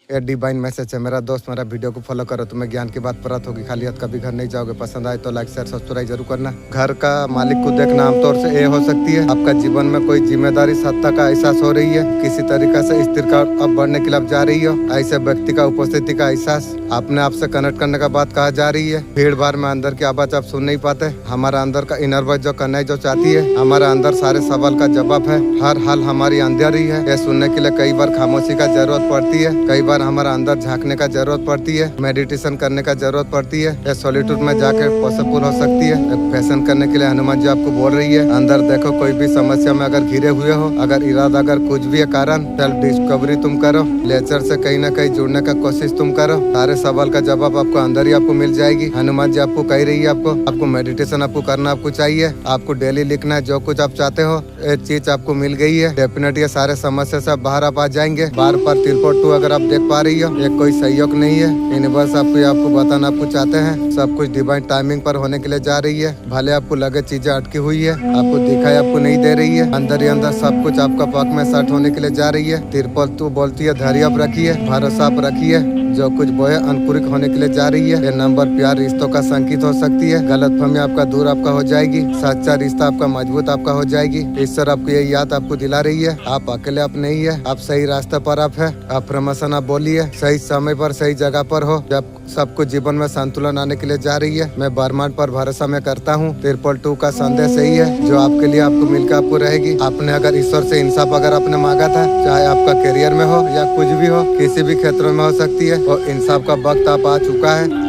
ये divine message है मेरा दोस्त। मेरा वीडियो को फॉलो करो, तुम्हें ज्ञान की बात प्राप्त होगी। खाली हाथ कभी घर नहीं जाओगे। पसंद आए तो लाइक शेयर सब्सक्राइब जरूर करना। घर का मालिक को देखना आमतौर से ये हो सकती है आपका जीवन में कोई जिम्मेदारी सत्ता का एहसास हो रही है। किसी तरीके से स्थिर का अब बढ़ने के लिए जा रही हो। ऐसे व्यक्ति का उपस्थिति का एहसास अपने आप से कनेक्ट करने का बात कहा जा रही है। भीड़ भाड़ में अंदर की आवाज आप सुन नहीं पाते। हमारा अंदर का इनर वॉइस जो करना जो चाहती है, हमारा अंदर सारे सवाल का जवाब है। हर हाल हमारी अंधेरी है। ये सुनने के लिए कई बार खामोशी का जरूरत पड़ती है। कई बार हमारा अंदर झांकने का जरूरत पड़ती है। मेडिटेशन करने का जरूरत पड़ती है। या सॉलिट्यूड में जाकर पॉसिबल हो सकती है। फैशन करने के लिए हनुमान जी आपको बोल रही है, अंदर देखो। कोई भी समस्या में अगर घिरे हुए हो, अगर इरादा अगर कुछ भी है कारण, सेल्फ डिस्कवरी तुम करो। नेचर से कहीं ना कहीं जुड़ने का कोशिश तुम करो। सारे सवाल का जवाब आपको अंदर ही आपको मिल जाएगी। हनुमान जी आपको कह रही है आपको मेडिटेशन आपको करना आपको चाहिए। आपको डेली लिखना है जो कुछ आप चाहते हो। एक चीज आपको मिल गई है, डेफिनेटली ये सारे समस्या से बाहर आप आ जाएंगे। बार पर तिलपोट 2 अगर आप देख पा रही हो, ये कोई सहयोग नहीं है। यूनिवर्स आपको बताना आपको चाहते हैं। सब कुछ डिवाइन टाइमिंग पर होने के लिए जा रही है। भले आपको लगे चीजें अटकी हुई है, आपको दिखाई आपको नहीं दे रही है, अंदर ही अंदर सब कुछ आपका पक में सेट होने के लिए जा रही है। तिरपल 2 बोलती है धैर्य आप रखिए, भरोसा आप रखिए। जो कुछ बोए अंकुरित होने के लिए जा रही है। ये नंबर प्यार रिश्तों का संकेत हो सकती है। गलतफहमी आपका दूर आपका हो जाएगी। सच्चा रिश्ता आपका मजबूत आपका हो जाएगी। ईश्वर आपको ये याद आपको दिला रही है, आप अकेले आप नहीं है। आप सही रास्ते पर आप है। अफर्मेशन आप बोलिए, सही समय पर सही जगह पर हो। जब सब कुछ जीवन में संतुलन आने के लिए जा रही है। मैं ब्रह्मांड पर भरोसा में करता हूँ। तिरपल 2 का संदेश सही है, जो आपके लिए आपको मिलकर आपको रहेगी। आपने अगर ईश्वर से इंसाफ अगर आपने मांगा था, चाहे आपका करियर में हो या कुछ भी हो, किसी भी क्षेत्र में हो सकती है, और इंसाफ का वक्त आप आ चुका है।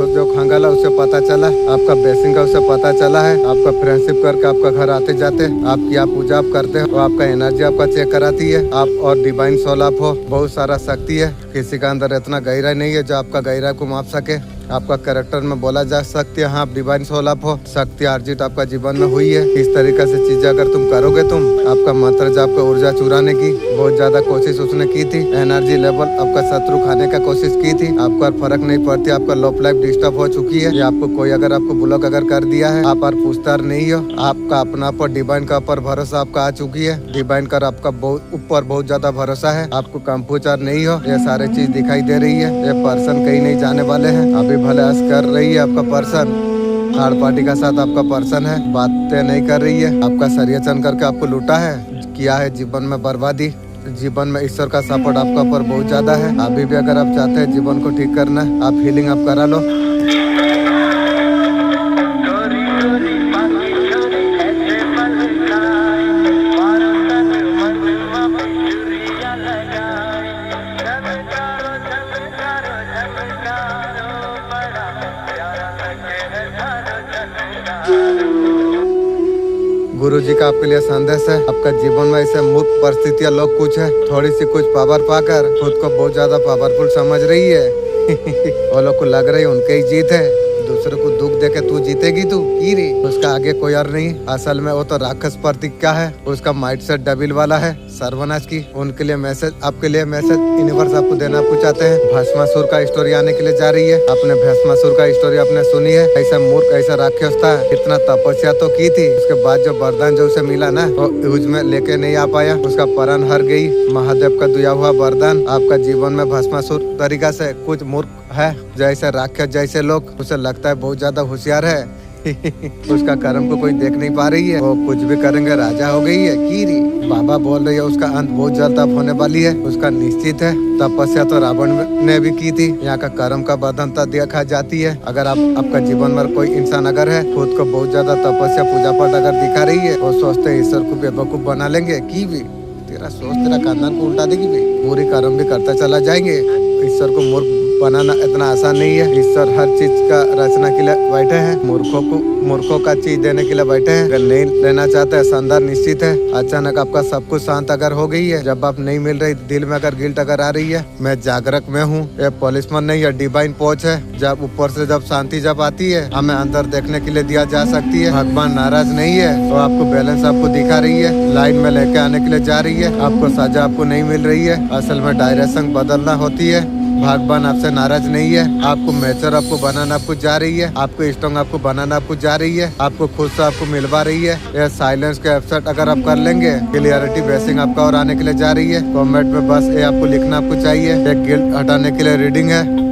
जो खंगाला उसे पता चला, आपका बेसिंग का उसे पता चला है। आपका फ्रेंडशिप करके आपका घर आते जाते आपकी आप पूजा आप करते हो, आपका एनर्जी आपका चेक कराती है। आप और डिवाइन सोल आप हो। बहुत सारा शक्ति है। किसी का अंदर इतना गहराई नहीं है जो आपका गहराई को माप सके। आपका कैरेक्टर में बोला जा सकती है, हाँ आप डिवाइन सोल आप हो। शक्ति अर्जित आपका जीवन में हुई है। इस तरीके से चीजें अगर तुम करोगे, तुम आपका मंत्र जो आपका ऊर्जा चुराने की बहुत ज्यादा कोशिश उसने की थी। एनर्जी लेवल आपका शत्रु खाने का कोशिश की थी। आपका फर्क नहीं पड़ती। आपका लव लाइफ डिस्टर्ब हो चुकी है। आपको कोई अगर आपको ब्लॉक अगर कर दिया है, आप पूछतार नहीं हो। आपका अपना पर डिवाइन का ऊपर भरोसा आपका आ चुकी है। डिवाइन का आपका ऊपर बहुत ज्यादा भरोसा है। आपको कंफ्यूजर नहीं हो। ये सारे चीज दिखाई दे रही है। ये पर्सन कहीं नहीं जाने वाले हैं। अभी भले हंस कर रही है आपका पर्सन, थर्ड पार्टी का साथ आपका पर्सन है, बातें नहीं कर रही है। आपका षड्यंत्र करके आपको लूटा है, किया है जीवन में बर्बादी। जीवन में ईश्वर का सपोर्ट आपका ऊपर बहुत ज्यादा है। अभी भी अगर आप चाहते हैं जीवन को ठीक करना, आप हीलिंग आप करा लो। गुरु जी का आपके लिए संदेश है। आपका जीवन में ऐसे मूर्ख परिस्थितियां लोग कुछ है, थोड़ी सी कुछ पावर पाकर खुद को बहुत ज्यादा पावरफुल समझ रही है। वो लोग को लग रही है उनके ही जीत है। दूसरे को दुख देके तू जीतेगी, तू की रे, उसका आगे कोई और नहीं। असल में वो तो राक्षस प्रतीक है। उसका माइंडसेट डबिल वाला है, सर्वनाश की। उनके लिए मैसेज, आपके लिए मैसेज यूनिवर्स आपको देना आपको चाहते हैं। भस्मासुर का स्टोरी आने के लिए जा रही है। आपने भस्मासुर का स्टोरी आपने सुनी है। ऐसा मूर्ख ऐसा राक्षस था, इतना तपस्या तो की थी, उसके बाद जो वरदान जो उसे मिला ना, वो यूज में लेके नहीं आ पाया। उसका प्राण हर गई। महादेव का दिया हुआ वरदान आपका जीवन में भस्मासुर तरीका से कुछ मूर्ख है, जैसे राक्षस जैसे लोग, उसे लगता है बहुत ज्यादा होशियार है। उसका कर्म को कोई देख नहीं पा रही है। वो कुछ भी करेंगे राजा हो गई है कीरी। बाबा बोल रही है उसका अंत बहुत जल्द अब होने वाली है। उसका निश्चित है। तपस्या तो रावण ने भी की थी। यहाँ का कर्म का बंधनता देखा जाती है। अगर आपका जीवन में कोई इंसान अगर है, खुद को बहुत ज्यादा तपस्या पूजा पाठ अगर दिखा रही है, वो सोचते हैं ईश्वर को बेवकूफ बना लेंगे की भी। तेरा सोच तेरा खानदान को उल्टा देगी भी। पूरी कर्म भी करता चला जाएंगे, ईश्वर को मूर्ख बनाना इतना आसान नहीं है। ईश्वर हर चीज का रचना के लिए बैठे हैं, मूर्खों का चीज देने के लिए बैठे हैं। अगर नहीं लेना चाहते हैं, शानदार निश्चित है। अचानक आपका सब कुछ शांत अगर हो गई है, जब आप नहीं मिल रही, दिल में अगर गिल्ट अगर आ रही है, मैं जागरक में हूँ, ये पॉलिसमैन नहीं है, डिवाइन पहुंच है। जब ऊपर से जब शांति जब आती है, हमें अंदर देखने के लिए दिया जा सकती है। भगवान नाराज नहीं है, तो आपको बैलेंस आपको दिखा रही है, लाइन में लेके आने के लिए जा रही है। आपको सजा आपको नहीं मिल रही है, असल में डायरेक्शन बदलना होती है। भगवान आपसे नाराज नहीं है, आपको मैच्योर आपको बनाना आपको जा रही है, आपको स्ट्रॉन्ग आपको बनाना आपको जा रही है, आपको खुद से आपको मिलवा रही है। यह साइलेंस के एफर्ट अगर आप कर लेंगे, क्लियरिटी बेसिंग आपका और आने के लिए जा रही है। कमेंट में बस ये आपको लिखना आपको चाहिए, एक गिल्ट हटाने के लिए रीडिंग है।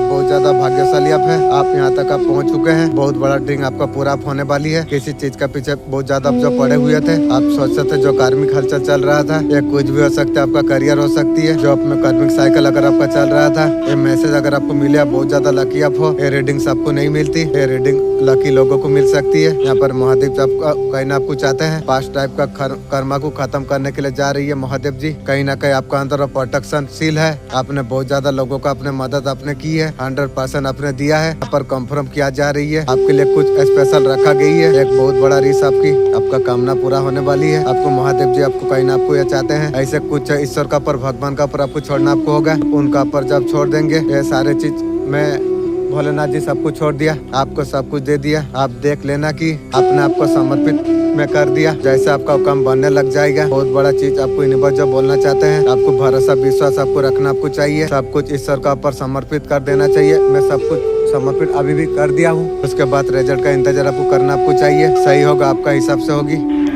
बहुत ज्यादा भाग्यशाली आप हैं, आप यहाँ तक आप पहुँच चुके हैं। बहुत बड़ा ड्रीम आपका पूरा होने वाली है। किसी चीज का पीछे बहुत ज्यादा आप जो पड़े हुए थे, आप सोचते थे जो कार्मिक हलचल चल रहा था, ये कुछ भी हो सकता है, आपका करियर हो सकती है। जो अपने कार्मिक साइकिल अगर आपका चल रहा था, ये मैसेज अगर आपको मिले, आप बहुत ज्यादा लकी आप हो। ये रीडिंग्स आपको नहीं मिलती, ये रीडिंग लकी लोगों को मिल सकती है। यहाँ पर महादेव आपका कहीं ना आपको चाहते हैं, पास्ट टाइप का कर्मा को खत्म करने के लिए जा रही है महादेव जी। कहीं ना कहीं आपका अंदर प्रोटेक्शन सील है, आपने बहुत ज्यादा लोगों का अपने मदद आपने की है, 100% आपने दिया है। यहाँ पर कंफर्म किया जा रही है, आपके लिए कुछ स्पेशल रखा गई है। एक बहुत बड़ा रिस आपका कामना पूरा होने वाली है। आपको महादेव जी आपको कहीं ना आपको ये चाहते हैं, ऐसे कुछ ईश्वर का पर भगवान का पर आपको छोड़ना आपको होगा। उनका पर जब छोड़ देंगे, ये सारे चीज मैं भोलेनाथ जी सब कुछ छोड़ दिया, आपको सब कुछ दे दिया। आप देख लेना कि अपने आप को समर्पित में कर दिया, जैसे आपका काम बनने लग जाएगा। बहुत बड़ा चीज आपको यूनिवर्स जो बोलना चाहते हैं, आपको भरोसा विश्वास आपको रखना आपको चाहिए। सब कुछ ईश्वर का ऊपर समर्पित कर देना चाहिए। मैं सब कुछ समर्पित अभी भी कर दिया हूँ, उसके बाद रिजल्ट का इंतजार आपको करना आपको चाहिए। सही होगा, आपका हिसाब से होगी।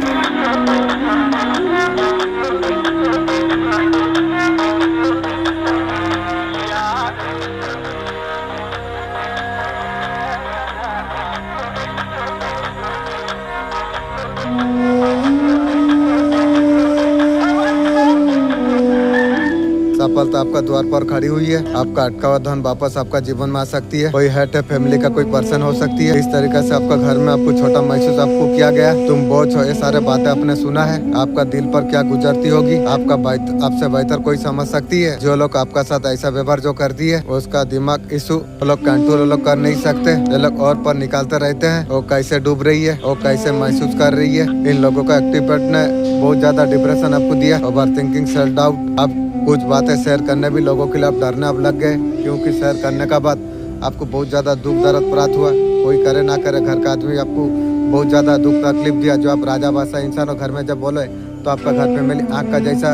सफलता आपका द्वार पर खड़ी हुई है, आपका अटका हुआ धन वापस आपका जीवन में आ सकती है। कोई हेड है, फैमिली का कोई पर्सन हो सकती है। इस तरीके से आपका घर में आपको छोटा महसूस आपको किया गया, तुम बोझ हो, ये सारे बातें आपने सुना है। आपका दिल पर क्या गुजरती होगी, आपसे बेहतर कोई समझ सकती है। जो लोग आपका साथ ऐसा व्यवहार जो करती है, उसका दिमाग इशू लोग कंट्रोल लोग कर नहीं सकते। ये लोग और पर निकालते रहते हैं, वो कैसे डूब रही है, वो कैसे महसूस कर रही है। इन लोगों का एक्टिवेट ने बहुत ज्यादा डिप्रेशन आपको दिया, ओवर थिंकिंग, सेल्फ डाउट। आप कुछ बातें शेयर करने भी लोगों के लिए आप डरने अब लग गए, क्योंकि शेयर करने का बाद आपको बहुत ज्यादा दुख दर्द प्राप्त हुआ। कोई करे ना करे, घर का आदमी आपको बहुत ज्यादा दुख तकलीफ दिया। जो आप राजा बादशाह इंसान हो, घर में जब बोले तो आपका घर फैमिली आँख का जैसा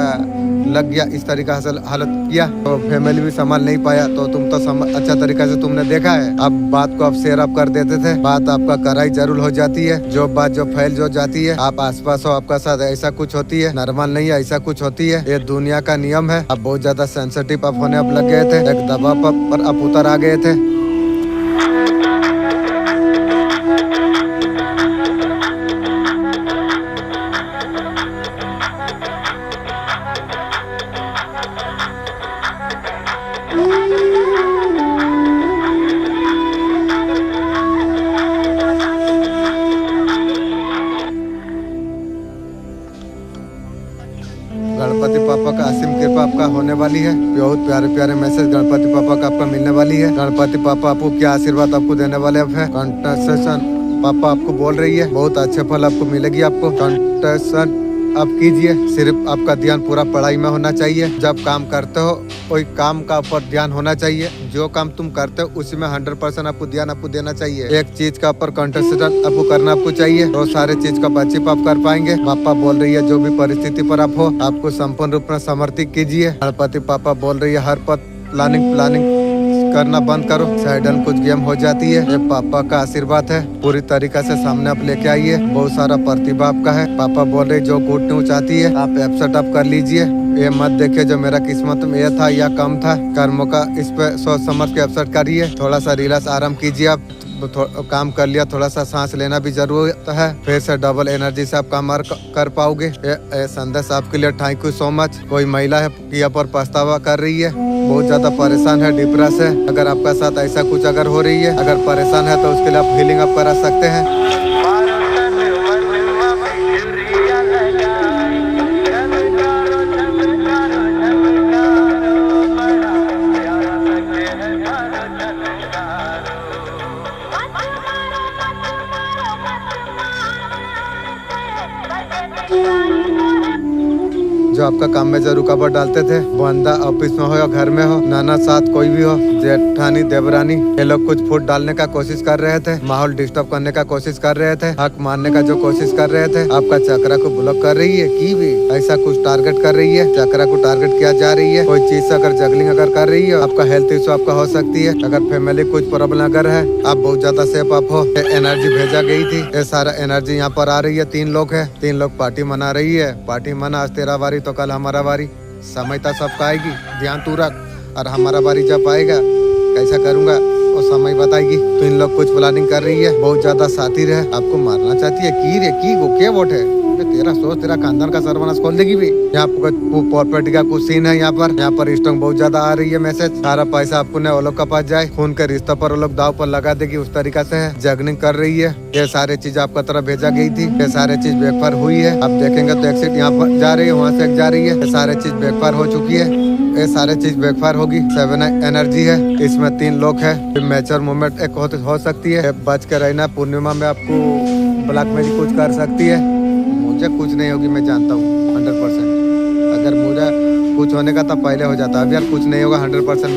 लग गया, इस तरीका से हालत किया, तो फैमिली भी संभाल नहीं पाया। तो तुम तो अच्छा तरीका से तुमने देखा है, अब बात को आप शेयर अप कर देते थे, बात आपका कराई जरूर हो जाती है। जो बात जो फैल जो जाती है, आप आसपास हो, आपका साथ ऐसा कुछ होती है, नॉर्मल नहीं है, ऐसा कुछ होती है। ये दुनिया का नियम है। आप बहुत ज्यादा सेंसिटिव आप होने अब लग गए थे, एक दबाव पर आप उतर आ गए थे। गणपति पापा का असीम कृपा आपका होने वाली है। बहुत प्यारे प्यारे मैसेज गणपति पापा का आपका मिलने वाली है। गणपति पापा आपको क्या आशीर्वाद आपको देने वाले अब है। कंटेस्टेशन पापा आपको बोल रही है, बहुत अच्छे फल आपको मिलेगी। आपको कंटेस्टेशन आप कीजिए, सिर्फ आपका ध्यान पूरा पढ़ाई में होना चाहिए। जब काम करते हो, कोई काम का ऊपर ध्यान होना चाहिए। जो काम तुम करते हो उसी में 100% आपको ध्यान आपको देना चाहिए। एक चीज का ऊपर कंसंट्रेशन आपको करना आपको चाहिए, तो सारे चीज का बातचीत आप कर पाएंगे। पापा बोल रही है, जो भी परिस्थिति पर आप हो, आपको संपूर्ण रूप में समर्पित कीजिए। गणपति पापा बोल रही है, हर पद प्लानिंग करना बंद करो, साइडन कुछ गेम हो जाती है। ये पापा का आशीर्वाद है, पूरी तरीका से सामने आप लेके आइए। बहुत सारा प्रतिभा आपका है। पापा बोल रहे जो गुड न्यूज आती है आप एब्सेट अप कर लीजिए। ये मत देखिए जो मेरा किस्मत में ये था या कम था, कर्मों का इस पे सोच समझ के एब्सेट करिए। थोड़ा सा रिलैक्स आराम कीजिए। आप काम कर लिया, थोड़ा सा सांस लेना भी जरूरत है, फिर से डबल एनर्जी से आप काम कर पाओगे। ये संदेश आपके लिए थैंक यू सो मच। कोई महिला है किया पर पछतावा कर रही है, बहुत ज्यादा परेशान है, डिप्रेस है, अगर आपका साथ ऐसा कुछ अगर हो रही है, अगर परेशान है तो उसके लिए आप हीलिंग आप करा सकते हैं। जो आपका काम में जो रुकावट डालते थे, वो अंदर ऑफिस में हो या घर में हो, नाना साथ कोई भी हो, जेठानी देवरानी, ये लोग कुछ फूट डालने का कोशिश कर रहे थे, माहौल डिस्टर्ब करने का कोशिश कर रहे थे, हक मारने का जो कोशिश कर रहे थे, आपका चक्रा को ब्लॉक कर रही है, की भी ऐसा कुछ टारगेट कर रही है, चक्रा को टारगेट किया जा रही है। कोई चीज से अगर जगलिंग अगर कर रही है, आपका हेल्थ इशू आपका हो सकती है, अगर फैमिली कुछ प्रॉब्लम अगर है, आप बहुत ज्यादा सेफ आप हो। एनर्जी भेजा गई थी, ये सारा एनर्जी यहाँ पर आ रही है। 3 लोग है, 3 लोग पार्टी मना रही है, पार्टी मना, आज तेरा बारी तो कल हमारा बारी, समय तो सबका आएगी, ध्यान तू रख, और हमारा बारी जब आएगा कैसा करूंगा वो समय बताएगी। तो इन लोग कुछ प्लानिंग कर रही है, बहुत ज्यादा साथी है, आपको मारना चाहती है, की रे की वो क्या वोट है, तेरा सोच तेरा खानदान का सर्वनाश खोल देगी भी। यहाँ प्रॉपर्टी का कुछ सीन है, यहाँ पर स्ट्रॉन्ग बहुत ज्यादा आ रही है मैसेज, सारा पैसा आपको ने वो लोग का पास जाए, खून के रिश्तों पर वो लोग दाव पर लगा देगी, उस तरीका से है, जगनिंग कर रही है। ये सारे चीज आपका तरफ भेजा गई थी, ये सारे चीज बेकार हुई है। आप देखेंगे तो एक्सिट यहाँ पर जा रही है, वहाँ से जा रही है, ये सारे चीज बेकार हो चुकी है, ये सारे चीज बेकार होगी। 7 एनर्जी है, इसमें 3 लोग है, मेजर मूवमेंट एक हो सकती है, बच के रहना। पूर्णिमा में आपको ब्लैक मैजिक कुछ कर सकती है, मुझे कुछ नहीं होगी, मैं जानता हूँ 100%। अगर मुझे कुछ होने का तब पहले हो जाता, अब यार कुछ नहीं होगा 100%।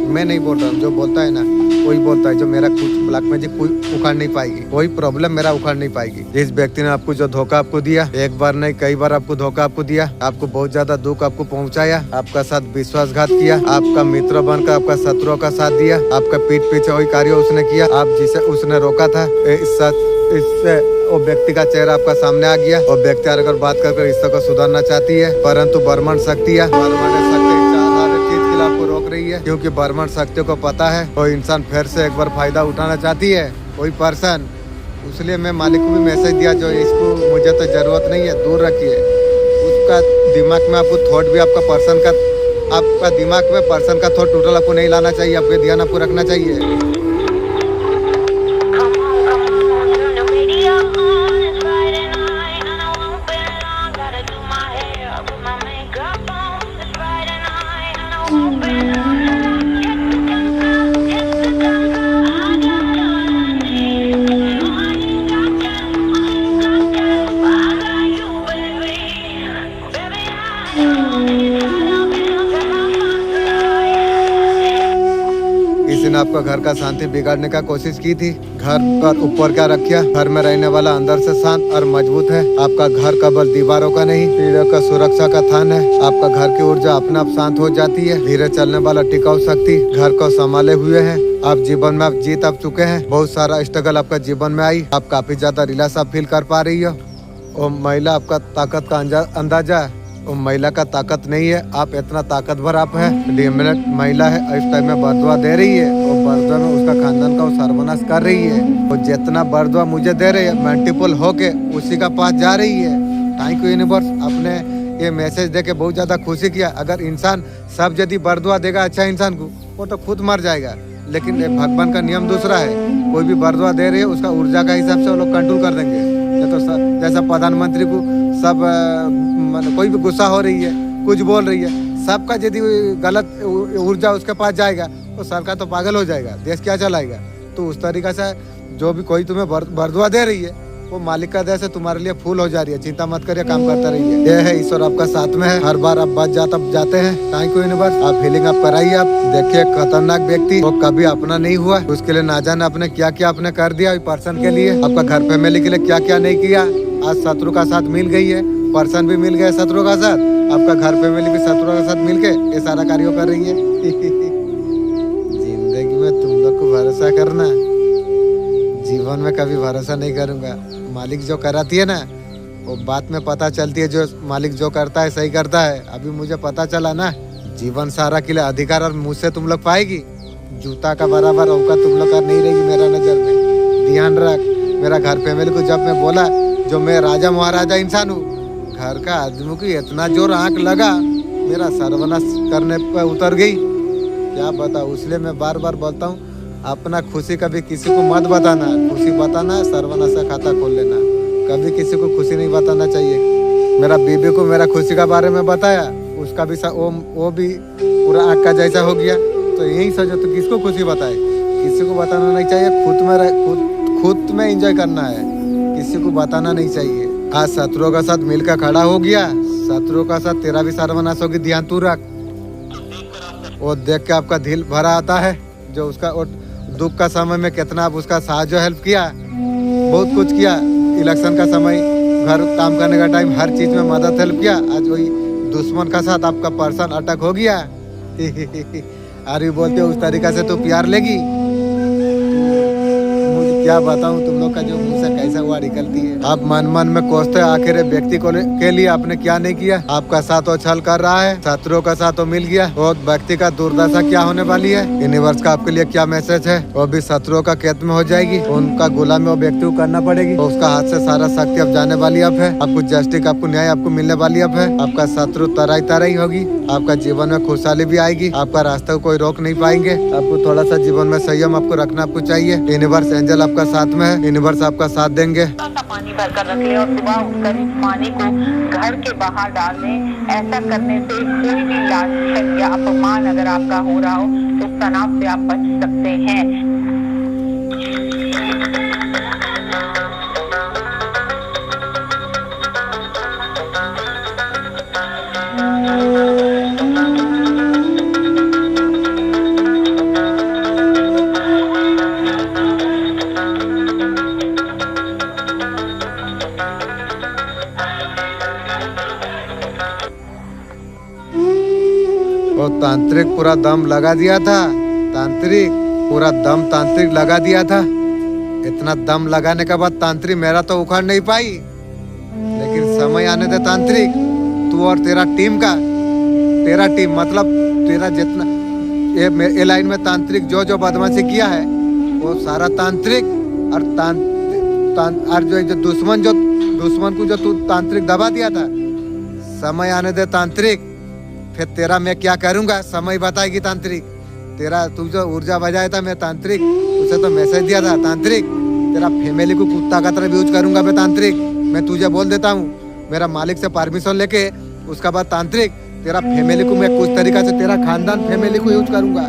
मैं नहीं बोल रहा हूँ, जो बोलता है ना कोई बोलता है, जो मेरा कुछ ब्लैक मैजिक कोई उखाड़ नहीं पाएगी, कोई प्रॉब्लम मेरा उखाड़ नहीं पाएगी। जिस व्यक्ति ने आपको जो धोखा आपको दिया, एक बार नहीं कई बार आपको धोखा आपको दिया, आपको बहुत ज्यादा दुख आपको पहुंचाया, आपका साथ विश्वासघात किया, आपका मित्र बनकर आपका शत्रुओं का साथ दिया, आपका पीठ पीछे वही कार्य उसने किया, आप जिसे उसने रोका था, इससे वो व्यक्ति का चेहरा आपका सामने आ गया। वो व्यक्ति अगर बात कर रिश्ते को सुधारना चाहती है, परंतु ब्रह्मांड शक्ति है, आपको रोक रही है, क्योंकि ब्रह्मांड शक्ति को पता है वो इंसान फिर से एक बार फायदा उठाना चाहती है, कोई पर्सन। इसलिए मैं मालिक को भी मैसेज दिया, जो इसको मुझे तो जरूरत नहीं है, दूर रखिए। उसका दिमाग में आपको थॉट भी आपका दिमाग में पर्सन का थॉट टोटल आपको नहीं लाना चाहिए, आपके ध्यान आपको रखना चाहिए। किसी ने आपका घर का शांति बिगाड़ने का कोशिश की थी, घर पर ऊपर क्या रखा, घर में रहने वाला अंदर से शांत और मजबूत है। आपका घर केवल दीवारों का नहीं, पीढ़ियों का सुरक्षा का थान है। आपका घर की ऊर्जा अपने आप शांत हो जाती है, धीरे चलने वाला टिकाऊ शक्ति घर को संभाले हुए है। आप जीवन में आप जीत आप चुके हैं, बहुत सारा स्ट्रगल आपका जीवन में आई, आप काफी ज्यादा रिलैक्स आप फील कर पा रही हो। और महिला आपका ताकत का अंदाजा है, वो महिला का ताकत नहीं है, आप इतना ताकतवर आप है, डोमिनेंट महिला है, इस टाइम में बरदुआ दे रही है, और बरदुआ में उसका खानदान का वो सर्वनाश कर रही है। और जितना बरदुआ मुझे दे रही है, मल्टीपल होके उसी का पास जा रही है। थैंक यू यूनिवर्स, आपने ये मैसेज दे के बहुत ज्यादा खुशी किया। अगर इंसान सब यदि बरदुआ देगा अच्छा इंसान को, वो तो खुद मर जाएगा, लेकिन भगवान का नियम दूसरा है, कोई भी बरदुआ दे रही है उसका ऊर्जा का हिसाब से वो लोग कंट्रोल कर देंगे। तो जैसा प्रधानमंत्री को सब कोई भी गुस्सा हो रही है, कुछ बोल रही है, सबका यदि गलत ऊर्जा उसके पास जाएगा तो सरकार तो पागल हो जाएगा, देश क्या चलाएगा। तो उस तरीका से जो भी कोई तुम्हें बरदुआ दे रही है, वो मालिक का दया से तुम्हारे लिए फूल हो जा रही है। चिंता मत करिए, काम करता रहिए। ये है ईश्वर आपका साथ में है, हर बार आप बच जाते हैं। थैंक यू यूनिवर्स, आप हीलिंग आप कराइए। आप देखिए खतरनाक व्यक्ति वो कभी अपना नहीं हुआ, उसके लिए ना जाने आपने क्या क्या आपने कर दिया पर्सन के लिए, आपका घर फैमिली के लिए क्या क्या नहीं किया। आज शत्रु का साथ मिल गई है, पर्सन भी मिल गया शत्रु का साथ, आपका घर फैमिली भी शत्रु का साथ मिल के ये सारा कार्य कर रही है। जिंदगी में तुम लोग को भरोसा करना, जीवन में कभी भरोसा नहीं करूंगा। मालिक जो कराती है ना, वो बात में पता चलती है, जो मालिक जो करता है सही करता है। अभी मुझे पता चला ना, जीवन सारा के लिए अधिकार और मुझसे तुम लोग पाएगी। जूता का बराबर औकात तुम लोग का नहीं रहेगी मेरा नजर में। ध्यान रख। मेरा घर फैमिली को जब मैं बोला जो मैं राजा महाराजा इंसान हूँ, घर का आदमी को इतना जोर आंख लगा, मेरा सर्वनाश करने पर उतर गई। क्या बताऊँ, इसलिए मैं बार बार बोलता हूँ अपना खुशी कभी किसी को मत बताना। खुशी बताना सर्वनाश का खाता खोल लेना, कभी किसी को खुशी नहीं बताना चाहिए। मेरा बीबी को मेरा खुशी का बारे में बताया, उसका भी वो भी पूरा आँख का जैसा हो गया। तो यही सोचो तो किसको खुशी बताए, किसी को बताना नहीं चाहिए। खुद में एंजॉय करना है, किसी को बताना नहीं चाहिए। आज शत्रुओं का साथ मिलकर खड़ा हो गया, शत्रुओं का साथ तेरा भी सर्वनाश होगी, ध्यान तू रख। वो देख के आपका दिल भरा आता है, जो उसका दुख का समय में कितना आप उसका साथ हेल्प किया, बहुत कुछ किया। इलेक्शन का समय, घर काम करने का टाइम, हर चीज में मदद हेल्प किया। आज वही दुश्मन का साथ आपका पर्सन अटक हो गया। अरे बोलते उस तरीका से तो प्यार लेगी, मुझे क्या बताऊं तुम लोग का जो मुंह से कैसा हुआ निकलती है। आप मन मन में कोसते आखिर व्यक्ति को के लिए आपने क्या नहीं किया। आपका साथ वो छल कर रहा है, शत्रुओं का साथ वो मिल गया। वो व्यक्ति का दुर्दशा क्या होने वाली है, यूनिवर्स का आपके लिए क्या मैसेज है। वो भी शत्रुओं का कैद में हो जाएगी, उनका गुलामी वो व्यक्ति को करना पड़ेगी। तो उसका हाथ से सारा शक्ति अब जाने वाली अब है। आपको जस्टिस, आपको न्याय आपको मिलने वाली अब है। आपका शत्रु तराई तराई होगी, आपका जीवन में खुशहाली भी आएगी। आपका रास्ता को कोई रोक नहीं पाएंगे। आपको थोड़ा सा जीवन में संयम आपको रखना आपको चाहिए। यूनिवर्स एंजल आपका साथ में है, यूनिवर्स आपका साथ देंगे। पानी भरकर रख ले और सुबह उठकर इस पानी को घर के बाहर डाल दें। ऐसा करने से कोई भी लांछन या अपमान अगर आपका हो रहा हो तो उस तनाव से आप बच सकते हैं। वो तांत्रिक पूरा दम लगा दिया था, तांत्रिक पूरा दम तांत्रिक लगा दिया था। इतना दम लगाने के बाद तांत्रिक मेरा तो उखाड़ नहीं पाई, लेकिन समय आने दे तांत्रिक, तू और तेरा टीम मतलब तेरा जितना ये लाइन में तांत्रिक जो जो बदमाशी किया है वो सारा तांत्रिक और जो दुश्मन को जो तू तांत्रिक दबा दिया था, समय आने दे तांत्रिक, फिर तेरा मैं क्या करूंगा समय बताएगी तांत्रिक। तेरा तू जो ऊर्जा बजाया था मैं तांत्रिक, उसे तो मैसेज दिया था तांत्रिक, तेरा फैमिली को कुत्ता का तरह यूज करूंगा मैं तांत्रिक। मैं तुझे बोल देता हूँ, मेरा मालिक से परमिशन लेके उसका बाद तांत्रिक तेरा फैमिली को मैं कुछ तरीका से तेरा खानदान फैमिली को यूज करूंगा।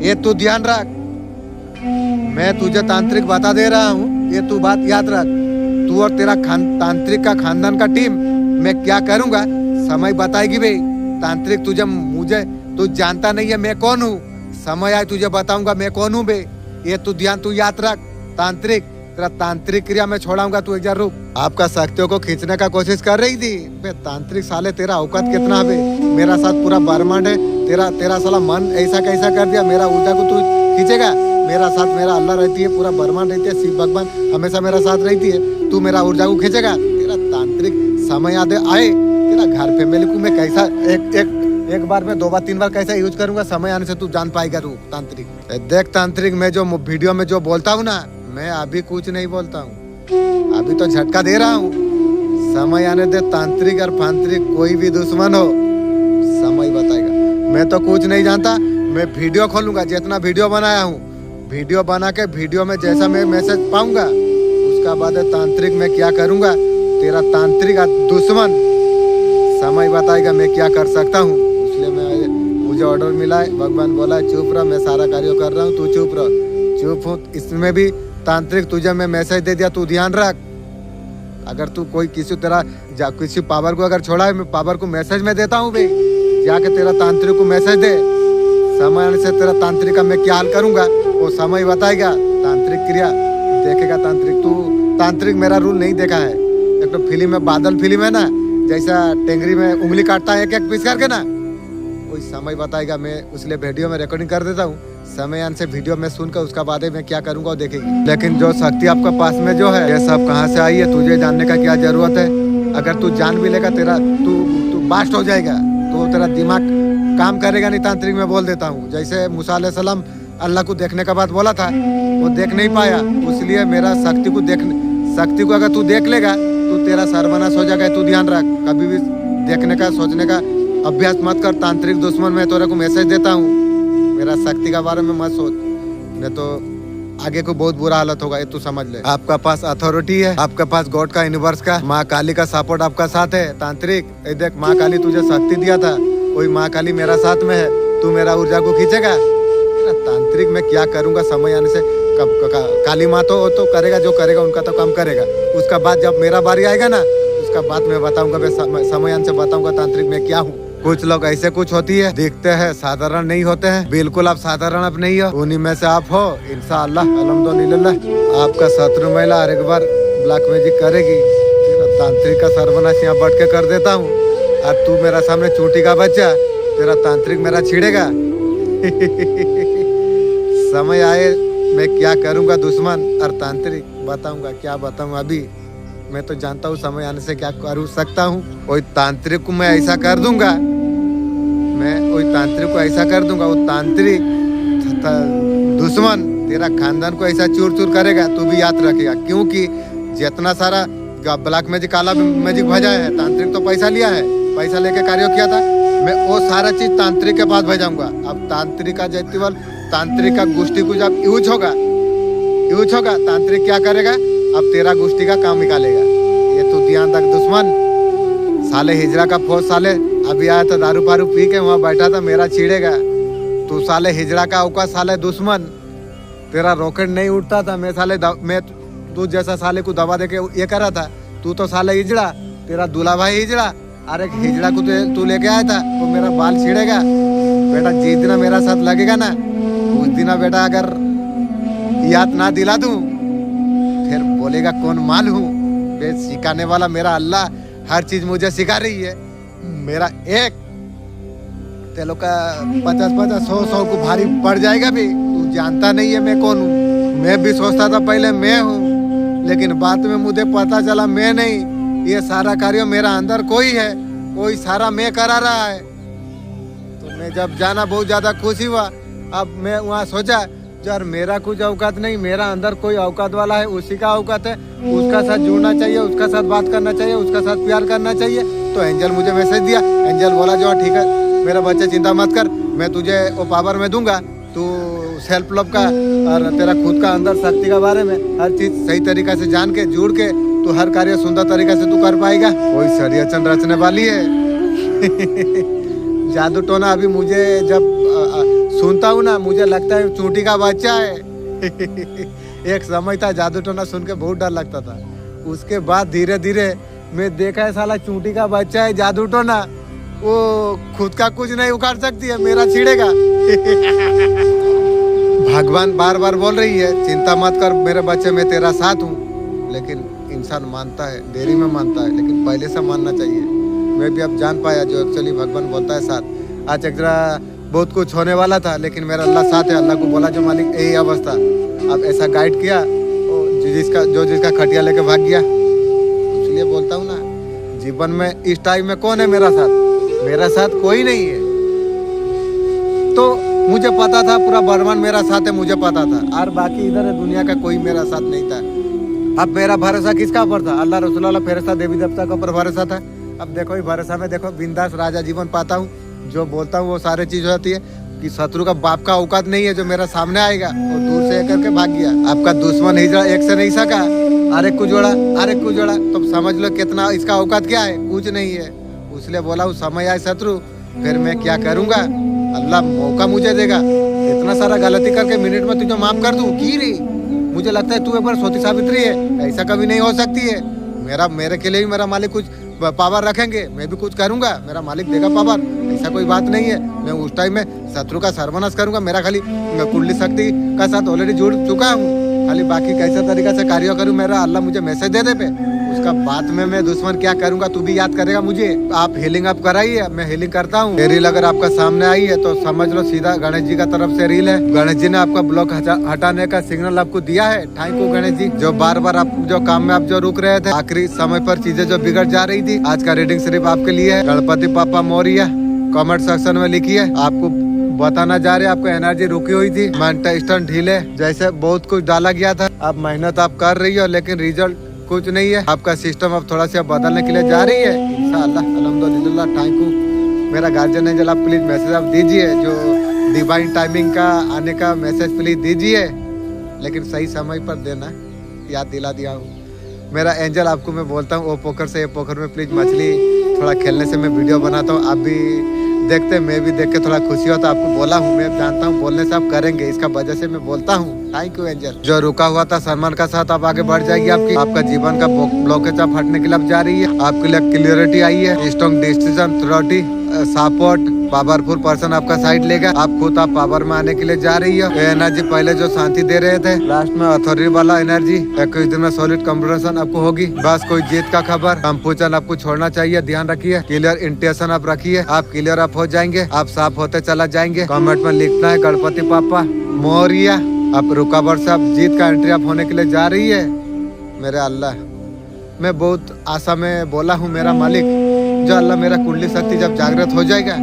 ये तू ध्यान रख, मैं तुझे तांत्रिक बता दे रहा हूँ, ये तू बात याद रख। तू और तेरा तांत्रिक का खानदान का टीम मैं क्या करूंगा समय बताएगी भाई। तांत्रिक तू जानता नहीं है मैं कौन हूँ, समय आए तुझे बताऊंगा मैं कौन हूँ बे। ये तू याद रख तांत्रिक, तेरा तांत्रिक क्रिया में छोड़ाऊंगा, तू एक बार रुक। आपका शक्तियों को खींचने का कोशिश कर रही थी बे तांत्रिक, साले तेरा औकात कितना बे। मेरा साथ पूरा ब्रह्मांड है, तेरा साला मन ऐसा कैसा कर दिया, मेरा ऊर्जा को तू खींचेगा। मेरा साथ मेरा अल्लाह रहती है, पूरा ब्रह्मांड रहती है, शिव भगवान हमेशा मेरा साथ रहती है, तू मेरा ऊर्जा को खींचेगा। तेरा तांत्रिक समय आए तेरा घर फैमिली को मैं कैसा एक बार में 2 बार 3 बार कैसा यूज करूंगा, समय आने से तू जान पाएगा। तू तांत्रिक देख, तांत्रिक मैं जो वीडियो में जो बोलता हूँ ना, मैं अभी कुछ नहीं बोलता हूँ, अभी तो झटका दे रहा हूँ। समय आने दे तांत्रिक और फांत्रिक कोई भी दुश्मन हो, समय बताएगा। मैं तो कुछ नहीं जानता, मैं वीडियो खोलूंगा, जितना वीडियो बनाया हूँ वीडियो बना के वीडियो में जैसा मैं मैसेज पाऊंगा उसका बाद तांत्रिक मैं क्या करूंगा, तेरा तांत्रिक दुश्मन समय बताएगा मैं क्या कर सकता हूँ। इसलिए मुझे ऑर्डर मिला है, भगवान बोला है चुप रह, मैं सारा कार्य कर रहा हूँ, तू चुप रह। चुप हूँ, इसमें भी तांत्रिक तुझे मैं मैसेज दे दिया, तू ध्यान रख। अगर तू कोई किसी पावर को अगर छोड़ा है, मैं पावर को मैसेज में देता हूँ भाई, जाके तेरा तांत्रिक को मैसेज दे। समय से तेरा तांत्रिक का मैं क्या हाल करूंगा वो समय बताएगा। तांत्रिक क्रिया देखेगा तांत्रिक। तू तांत्रिक मेरा रूल नहीं देखा है। एक तो फिल्म में बादल फिल्म है ना, जैसा टेंगरी में उंगली काटता है एक एक पीस करके ना, वही समय बताएगा। मैं इसलिए वीडियो में रिकॉर्डिंग कर देता हूँ, समय से वीडियो में सुनकर उसका बाद मैं क्या करूंगा वो देखेगी। लेकिन जो शक्ति आपका पास में जो है, ये सब कहाँ से आई है तुझे जानने का क्या जरूरत है। अगर तू जान भी लेगा तेरा तू बास्ट हो जाएगा, तो तेरा दिमाग काम करेगा नहीं। तांत्रिक में बोल देता हूँ, जैसे मूसा अलैहिस्सलाम अल्लाह को देखने का बात बोला था, वो देख नहीं पाया। इसलिए मेरा शक्ति को अगर तू देख लेगा तो तेरा सर्वनाश हो जाएगा। तू ध्यान रख, कभी भी देखने का सोचने का अभ्यास मत कर। तांत्रिक दुश्मन, मैं तेरे को मैसेज देता हूँ, मेरा शक्ति के बारे में मत सोच, नहीं तो आगे को बहुत बुरा हालत होगा। ये तू समझ ले। आपका पास अथॉरिटी है, आपके पास गॉड का, यूनिवर्स का, माँ काली का सपोर्ट आपका साथ है। तांत्रिक, ये देख, माँ काली तुझे शक्ति दिया था, कोई माँ काली मेरा साथ में है, तू मेरा ऊर्जा को खींचेगा। तांत्रिक मैं क्या करूंगा समय आने से, काली माँ तो करेगा, जो करेगा उनका तो काम करेगा। उसका बाद जब मेरा बारी आएगा ना, उसका बाद मैं बताऊंगा, समय आने से बताऊंगा तांत्रिक मैं क्या हूँ। कुछ लोग ऐसे कुछ होती है, दिखते हैं साधारण नहीं होते हैं। बिल्कुल आप साधारण अब नहीं हो, उन्हीं में से आप हो। इंशाअल्लाह, अल्हम्दुलिल्लाह। आपका शत्रु महिला हर एक बार ब्लैक मैजिक करेगी। तांत्रिक का सर्वनाश यहाँ बैठ के कर देता हूँ, और तू मेरा सामने चूंटी का बच्चा, तेरा तांत्रिक मेरा छिड़ेगा। समय आए मैं क्या करूंगा दुश्मन और तांत्रिक, बताऊंगा। क्या बताऊं अभी, मैं तो जानता हूँ समय आने से क्या कर सकता हूँ। कोई तांत्रिक को मैं ऐसा कर दूंगा, वो तांत्रिक दुश्मन तेरा खानदान को ऐसा चूर चूर करेगा, तू भी याद रखेगा। क्योंकि जितना सारा ब्लैक मैजिक, काला मैजिक भजा है, तांत्रिक तो पैसा लिया है, पैसा लेके कार्य किया था, मैं वो सारा चीज तांत्रिक के पास भेजाऊंगा। अब तांत्रिक का जैतिवल, तांत्रिक का गोष्ठी को जब यूज होगा, तांत्रिक क्या करेगा, अब तेरा गोष्ठी का काम निकालेगा। ये तू ध्यान रख दुश्मन। साले हिजरा का फौज साले अभी आया था, दारू पारू पी के वहाँ बैठा था, मेरा छीड़ेगा। तू साले हिजरा का औकात साले दुश्मन, तेरा रॉकेट नहीं उठता था। मैं तू जैसा साले को दबा दे के ये करा था, तू तो साले हिजड़ा, तेरा दूल्हा भाई हिजड़ा। अरे हिजड़ा को तू लेके आया था, तो मेरा बाल छिड़ेगा बेटा। जिस दिन मेरा साथ लगेगा ना, उस दिन बेटा अगर याद ना दिला दूं, फिर बोलेगा कौन माल हूँ। सिखाने वाला मेरा अल्लाह हर चीज मुझे सिखा रही है। मेरा एक तेलों का 50-50, 100-100 को भारी पड़ जाएगा भी। तू जानता नहीं है मैं कौन हूँ। मैं भी सोचता था पहले मैं हूँ, लेकिन बाद में मुझे पता चला मैं नहीं। ये सारा कार्य मेरा अंदर कोई है, कोई सारा मैं करा रहा है। तो मैं जब जाना बहुत ज्यादा खुशी हुआ। अब मैं वहाँ सोचा यार मेरा कुछ औकात नहीं, मेरा अंदर कोई औकात वाला है, उसी का औकात है, उसका साथ जुड़ना चाहिए, उसका साथ बात करना चाहिए, उसका साथ प्यार करना चाहिए। तो एंजल मुझे मैसेज दिया, एंजल बोला जो ठीक है मेरा बच्चा चिंता मत कर, मैं तुझे वो पावर में दूंगा, तू सेल्फ लव का और तेरा खुद का अंदर शक्ति के बारे में हर चीज सही तरीका से जान के जुड़ के तू हर कार्य सुंदर तरीका से तू कर पाएगा। कोई षड्यंत्र रचने वाली है। जादू टोना अभी मुझे जब सुनता हूँ ना, मुझे लगता है चूंटी का बच्चा है। एक समय था जादू टोना सुन के बहुत डर लगता था। उसके बाद धीरे धीरे मैं देखा है साला चूंटी का बच्चा है जादू टोना, वो खुद का कुछ नहीं उखाड़ सकती है, मेरा छिड़ेगा। भगवान बार बार बोल रही है चिंता मत कर मेरे बच्चे, मैं तेरा साथ हूँ। लेकिन इंसान मानता है, देरी में मानता है, लेकिन पहले से मानना चाहिए। मैं भी अब जान पाया जो एक्चुअली भगवान बोलता है साथ। आज एक बहुत कुछ होने वाला था, लेकिन मेरा अल्लाह साथ है। अल्लाह को बोला जो मालिक यही अवस्था, अब ऐसा गाइड किया जिसका खटिया लेके भाग गया। इसलिए बोलता हूँ ना, जीवन में इस टाइम में कौन है मेरा साथ? मेरा साथ कोई नहीं है। तो मुझे पता था पूरा बर्मन मेरा साथ है, मुझे पता था, और बाकी इधर है दुनिया का कोई मेरा साथ नहीं था। अब मेरा भरोसा किसका ऊपर था? अल्लाह रसूलुल्लाह फरिश्ता देवी देवता के ऊपर भरोसा था। अब देखो ही भरोसा में देखो बिंदास राजा जीवन पाता हूँ। जो बोलता हूँ वो सारी चीज होती है कि शत्रु का बाप का औकात नहीं है जो मेरा सामने आएगा, वो दूर से करके भाग गया। आपका दुश्मन हिजड़ा एक से नहीं सका, अरे कुछ जोड़ा, तो समझ लो कितना इसका औकात क्या है, कुछ नहीं है। इसलिए बोला हूँ समय आए शत्रु, फिर मैं क्या करूंगा? अल्लाह मौका मुझे देगा। इतना सारा गलती करके मिनट में तुझे माफ कर दूं की रे? मुझे लगता है तू एक बार सोती सावित्री है, ऐसा कभी नहीं हो सकती है। मेरे के लिए भी मेरा मालिक कुछ पावर रखेंगे, मैं भी कुछ करूंगा, मेरा मालिक देगा पावर, ऐसा कोई बात नहीं है। मैं उस टाइम में शत्रु का सर्वनाश करूंगा। मेरा खाली कुंडली शक्ति का साथ ऑलरेडी जुड़ चुका हूँ, खाली बाकी कैसा तरीका से कार्य करूँ मेरा अल्लाह मुझे मैसेज दे दे पे, उसका बाद में मैं दुश्मन क्या करूंगा तू भी याद करेगा मुझे। आप हीलिंग आप कराइए, मैं हीलिंग करता हूँ। रील अगर आपका सामने आई है तो समझ लो सीधा गणेश जी का तरफ से रील है। गणेश जी ने आपका ब्लॉक हटाने का सिग्नल आपको दिया है। थैंक यू गणेश जी, जो बार बार आप जो काम में आप जो रुक रहे थे, आखिरी समय पर चीजें जो बिगड़ जा रही थी। आज का रीडिंग सिर्फ आपके लिए है। गणपति पापा मौर्य कमेंट सेक्शन में लिखिए, आपको बताना जा रहे आपको एनर्जी रुकी हुई थी, मेंटल ढीले, जैसे बहुत कुछ डाला गया था। अब मेहनत आप कर रही हो लेकिन रिजल्ट कुछ नहीं है। आपका सिस्टम अब थोड़ा सा बदलने के लिए जा रही है इंशाअल्लाह। अल्हम्दुलिल्लाह, थैंक यू। मेरा गार्जियन एंजल आप प्लीज मैसेज आप दीजिए, जो डिवाइन टाइमिंग का आने का मैसेज प्लीज दीजिए, लेकिन सही समय पर देना, याद दिला दिया हूँ। मेरा एंजल आपको मैं बोलता हूँ, वो पोखर से ये पोखर में प्लीज मछली थोड़ा खेलने से मैं वीडियो बनाता हूँ, आप भी देखते, मैं भी देख के थोड़ा खुशी होता। आपको बोला हूँ, मैं जानता हूँ बोलने से आप करेंगे, इसका वजह से मैं बोलता हूँ। Thank you angel. जो रुका हुआ था सलमान का साथ अब आगे बढ़ जाएगी आपकी। आपका जीवन का ब्लॉकेज आप हटने के लिए जा रही है। आपके लिए क्लियरिटी आई है, स्ट्रॉन्ग डिसीजन, थ्योरिटी, सपोर्ट, पावरफुल पर्सन आपका साइड लेगा। आप खुद आप पावर में आने के लिए जा रही है। एनर्जी पहले जो शांति दे रहे थे, लास्ट में अथॉरिटी वाला एनर्जी 21 दिन में सॉलिड कंप्रेशन आपको होगी। बस कोई जीत का खबर, कंफ्यूजन आपको छोड़ना चाहिए, ध्यान रखिए। क्लियर इंटेंशन आप रखिए, आप क्लियर अप हो जाएंगे, आप साफ होते चला जाएंगे। कमेंट में लिखना है गणपति पापा मोरिया। आप रुकावट से आप जीत का एंट्री आप होने के लिए जा रही है। मेरे अल्लाह, मैं बहुत आशा में बोला हूँ मेरा मालिक, जो अल्लाह मेरा कुंडली शक्ति जब जागृत हो जाएगा,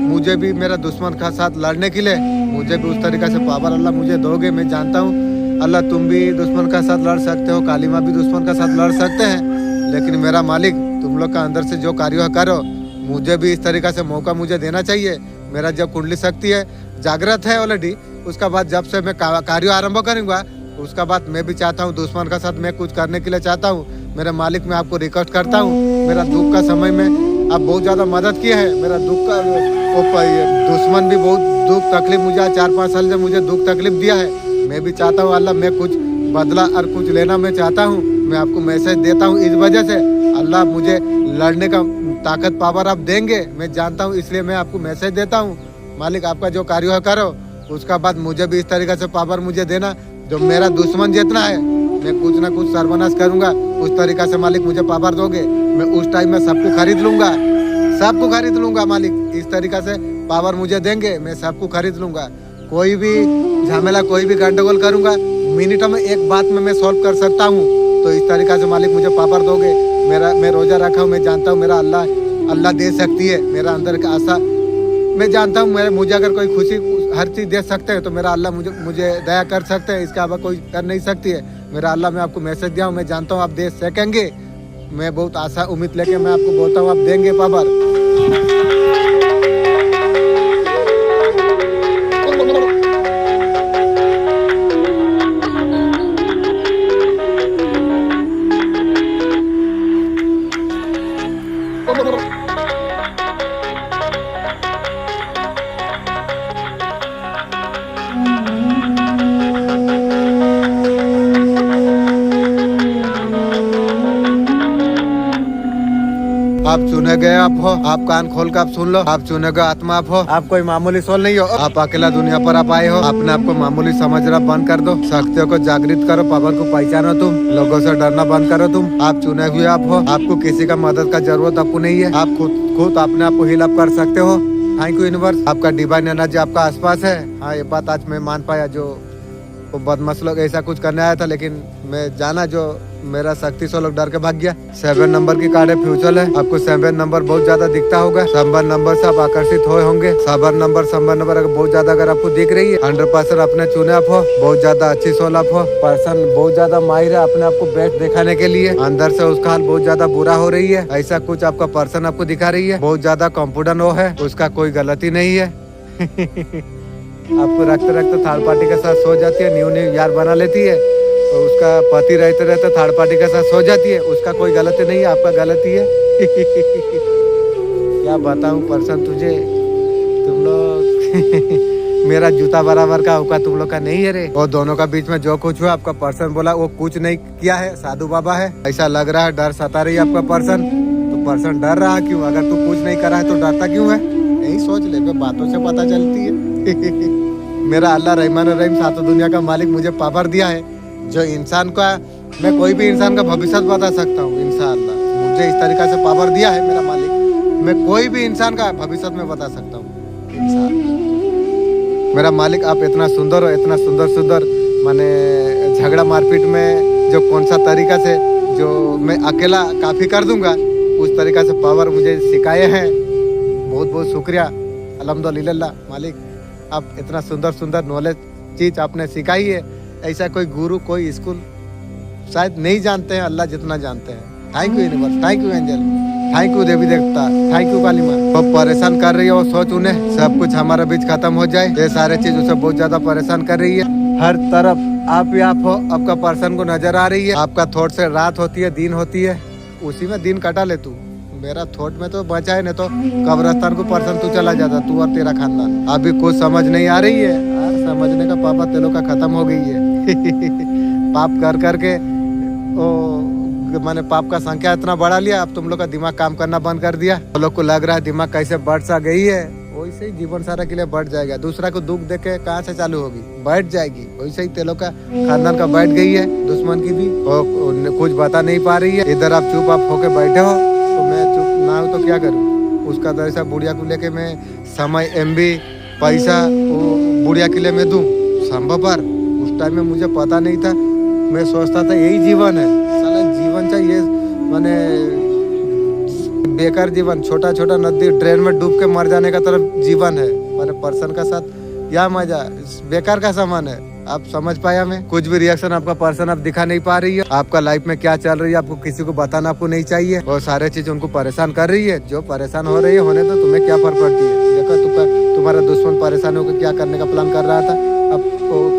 मुझे भी मेरा दुश्मन का साथ लड़ने के लिए मुझे भी उस तरीके से पावर अल्लाह मुझे दोगे। मैं जानता हूँ अल्लाह तुम भी दुश्मन का साथ लड़ सकते हो, काली माँ भी दुश्मन का साथ लड़ सकते हैं, लेकिन मेरा मालिक तुम लोग का अंदर से जो कार्य करो, मुझे भी इस तरीके से मौका मुझे देना चाहिए। मेरा जब कुंडली शक्ति है जागृत है ऑलरेडी, उसका बाद जब से मैं कार्य आरंभ करूँगा, उसका बाद मैं भी चाहता हूँ दुश्मन का साथ मैं कुछ करने के लिए चाहता हूँ। मेरे मालिक मैं आपको रिक्वेस्ट करता हूँ, मेरा दुख का समय में आप बहुत ज़्यादा मदद किए हैं। मेरा दुख का दुश्मन भी बहुत दुख तकलीफ मुझे 4-5 साल से मुझे दुख तकलीफ दिया है। मैं भी चाहता हूँ अल्लाह मैं कुछ बदला और कुछ लेना मैं चाहता हूँ। मैं आपको मैसेज देता हूँ, इस वजह से अल्लाह मुझे लड़ने का ताकत पावर आप देंगे, मैं जानता हूँ, इसलिए मैं आपको मैसेज देता हूँ। मालिक आपका जो कार्य करो, उसका बाद मुझे भी इस तरीके से पावर मुझे देना, जो मेरा दुश्मन जितना है मैं कुछ ना कुछ सर्वनाश करूंगा, उस तरीका से मालिक मुझे पावर दोगे। मैं उस टाइम में सबको खरीद लूंगा, सबको खरीद लूंगा मालिक। इस तरीका से पावर मुझे देंगे, मैं सबको खरीद लूंगा। कोई भी झमेला, कोई भी गंडगोल करूंगा, मिनट में एक बात में मैं सॉल्व कर सकता हूँ। तो इस तरीका से मालिक मुझे पावर दोगे। मैं रोजा रखा हूँ, मैं जानता हूँ मेरा अल्लाह दे सकती है। मेरा अंदर का आशा मैं जानता हूँ, मुझे अगर कोई खुशी हर चीज़ दे सकते हैं तो मेरा अल्लाह मुझे दया कर सकते हैं, इसके अलावा कोई कर नहीं सकती है। मेरा अल्लाह मैं आपको मैसेज दिया हूँ, मैं जानता हूँ आप दे सकेंगे। मैं बहुत आशा उम्मीद लेके मैं आपको बोलता हूँ आप देंगे पावर। आप चुने गए आप हो, आप कान खोल कर आप सुन लो, आप चुने गए आत्मा आप हो। आप कोई मामूली सोल नहीं हो, आप अकेला दुनिया पर आप आए हो। अपने आप को मामूली समझना बंद कर दो, शक्तियों को जागृत करो, पावर को पहचानो, तुम लोगों से डरना बंद करो। तुम आप चुने हुए आप हो, आपको किसी का मदद का जरूरत आपको नहीं है। आप खुद अपने आप को हील अप कर सकते हो। थैंक यू यूनिवर्स, आपका डिवाइन एनर्जी आपका आसपास है। हाँ, ये बात आज मैं मान पाया, जो वो बदमाश लोग ऐसा कुछ करने आया था, लेकिन मैं जाना जो मेरा शक्ति से लोग डर के भाग गया। 7 नंबर की कार्ड है, फ्यूचर है। आपको 7 नंबर बहुत ज्यादा दिखता होगा, 7 नंबर से आप आकर्षित हुए होंगे। 7 नंबर अगर बहुत ज्यादा अगर आपको दिख रही है, 100% अपने चुने आप हो, बहुत ज्यादा अच्छी सोल आप हो। पर्सन बहुत ज्यादा माहिर है अपने आपको बेस्ट दिखाने के लिए, अंदर से उसका हाल बहुत ज्यादा बुरा हो रही है। ऐसा कुछ आपका पर्सन आपको दिखा रही है, बहुत ज्यादा कॉन्फिडेंट वो है, उसका कोई गलती नहीं है। आपको रखते रखते थर्ड पार्टी के साथ सो जाती है, न्यू यार बना लेती है, और उसका पति रहते रहते थर्ड पार्टी के साथ सो जाती है। उसका कोई गलती नहीं है, आपका गलती है। क्या बताऊं पर्सन तुझे, तुम लोग मेरा जूता बराबर का होगा, तुम लोग का नहीं है रे। और दोनों का बीच में जो कुछ हुआ, आपका पर्सन बोला वो कुछ नहीं किया है, साधु बाबा है। ऐसा लग रहा है, डर सता रही है आपका पर्सन। तो पर्सन डर रहा क्यों? अगर तू कुछ नहीं करा है तो डरता क्यों है? यही सोच ले, बातों से पता चलती है। मेरा अल्लाह रहमान रहीम सातों दुनिया का मालिक मुझे पावर दिया है, जो इंसान का, मैं कोई भी इंसान का भविष्य बता सकता हूँ। इंशाअल्लाह मुझे इस तरीका से पावर दिया है मेरा मालिक, मैं कोई भी इंसान का भविष्य में बता सकता हूँ इंशाअल्लाह। मेरा मालिक आप इतना सुंदर हो, इतना सुंदर माने झगड़ा मारपीट में जो कौन सा तरीका से जो मैं अकेला काफ़ी कर दूंगा, उस तरीका से पावर मुझे सिखाए हैं। बहुत बहुत शुक्रिया, अल्हम्दुलिल्लाह मालिक। आप इतना सुंदर सुंदर नॉलेज चीज आपने सिखाई है। ऐसा कोई गुरु कोई स्कूल शायद नहीं जानते हैं अल्लाह जितना जानते हैं। Thank you universe, thank you angel, thank you देवी देवता, थैंक यू काली माँ। वो परेशान कर रही है वो सोच उन्हें सब कुछ हमारे बीच खत्म हो जाए। ये सारे चीज उसे बहुत ज्यादा परेशान कर रही है। हर तरफ आप ही आप हो, आपका पर्सन को नजर आ रही है। आपका थॉट से रात होती है दिन होती है, उसी में दिन कटा ले तू। मेरा थॉट में तो बचा है, नहीं तो कब्रस्तान को पर्सन तू चला जाता, तू और तेरा खानदान। अभी कुछ समझ नहीं आ रही है यार, समझने का पापा तेलों का खत्म हो गई है। पाप कर करके मैंने पाप का संख्या इतना बढ़ा लिया, अब तुम लोग का दिमाग काम करना बंद कर दिया। तुम लोग को लग रहा है दिमाग कैसे बढ़ सा गई है, वैसे ही जीवन सारा के लिए बढ़ जाएगा। दूसरा को दुख देख के कहाँ से चालू होगी, बैठ जाएगी। वैसे ही तेलों का खानदान का बैठ गई है, दुश्मन की भी। और कुछ बता नहीं पा रही है। इधर आप चुप आप होके बैठे हो, तो मैं चुप ना हूँ तो क्या करूँ। उसका दरअसल बुढ़िया को लेके मैं समय MB पैसा वो बुढ़िया के लिए मैं दूँ संभव पर। उस टाइम में मुझे पता नहीं था, मैं सोचता था यही जीवन है। साला जीवन चाहिए माने बेकार जीवन, छोटा छोटा नदी ट्रेन में डूब के मर जाने का तरफ जीवन है। माने पर्सन का साथ या मजा बेकार का सामान है। आप समझ पाया मैं कुछ भी रिएक्शन आपका पर्सन आप दिखा नहीं पा रही है। आपका लाइफ में क्या चल रही है आपको किसी को बताना आपको नहीं चाहिए। और सारे चीज उनको परेशान कर रही है। जो परेशान हो रही है होने तो तुम्हें क्या फर्क पड़ती है। देखो तुम्हारा दुश्मन परेशान होकर क्या करने का प्लान कर रहा था, अब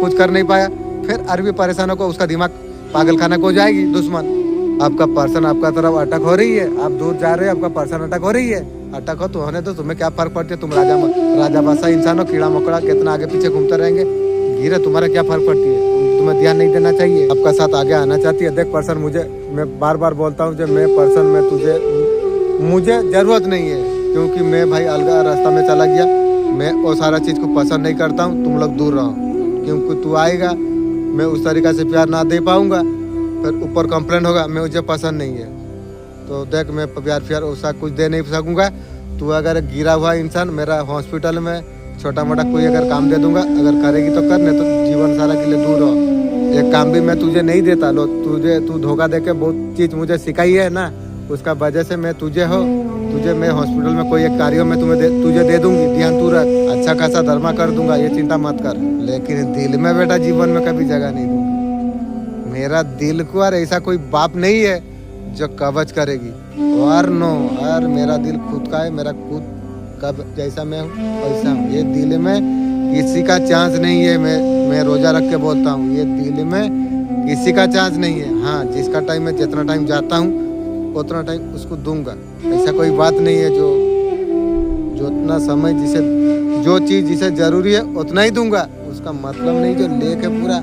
कुछ कर नहीं पाया। फिर अरबी परेशान होकर उसका दिमाग पागल खाना को जाएगी दुश्मन। आपका पर्सन आपका तरफ अटक हो रही है, आप दूर जा रहे हो, आपका पर्सन अटक हो रही है। अटक हो तो होने तो तुम्हें क्या फर्क पड़ती है। तुम राजा बादशाह इंसान हो, कीड़ा मकोड़ा कितना आगे पीछे घूमते रहेंगे, गिरे तुम्हारा क्या फर्क पड़ती है। तुम्हें ध्यान नहीं देना चाहिए। आपका साथ आगे आना चाहती है। देख पर्सन, मैं बार बार बोलता हूँ मैं पर्सन में मुझे जरूरत नहीं है, क्योंकि मैं भाई अलग रास्ता में चला गया। मैं वो सारा चीज को पसंद नहीं करता हूँ। तुम लोग दूर रहो, क्योंकि तू आएगा मैं उस तरीका से प्यार ना दे पाऊंगा, फिर ऊपर कंप्लेंट होगा, मैं मुझे पसंद नहीं है। तो देख मैं प्यार वैसा कुछ दे नहीं सकूंगा। तू अगर गिरा हुआ इंसान मेरा हॉस्पिटल में छोटा मोटा कोई अगर काम दे दूंगा, अगर करेगी तो कर, नहीं तो जीवन सारा के लिए दूर रहो। एक काम भी मैं तुझे नहीं देता। लो तू धोखा दे के बहुत चीज मुझे सिखाई है ना, उसका वजह से मैं तुझे मैं हॉस्पिटल में कोई एक कार्य में तुझे दे दूंगी। ध्यान तू रख, अच्छा खासा धर्मा कर दूंगा, ये चिंता मत कर। लेकिन दिल में बेटा जीवन में कभी जगह नहीं दूंगी। मेरा दिल को और ऐसा कोई बाप नहीं है जो कवच करेगी। और नो और मेरा दिल खुद का है, मेरा खुद कब जैसा मैं हूँ वैसा हूँ। ये दिल में किसी का चांस नहीं है। मैं रोजा रख के बोलता हूँ, ये दिल में किसी का चांस नहीं है। हाँ, जिसका टाइम मैं जितना टाइम जाता हूँ उतना टाइम उसको दूंगा। ऐसा कोई बात नहीं है जो उतना समय जो चीज जिसे जरूरी है उतना ही दूंगा। उसका मतलब नहीं जो लेके पूरा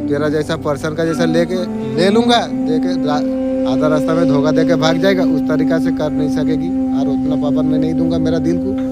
तेरा जैसा पर्सन का जैसा ले लूंगा, देके आधा रास्ता में धोखा देके भाग जाएगा, उस तरीका से कर नहीं सकेगी। और उतना पापा मैं नहीं दूंगा मेरा दिल को।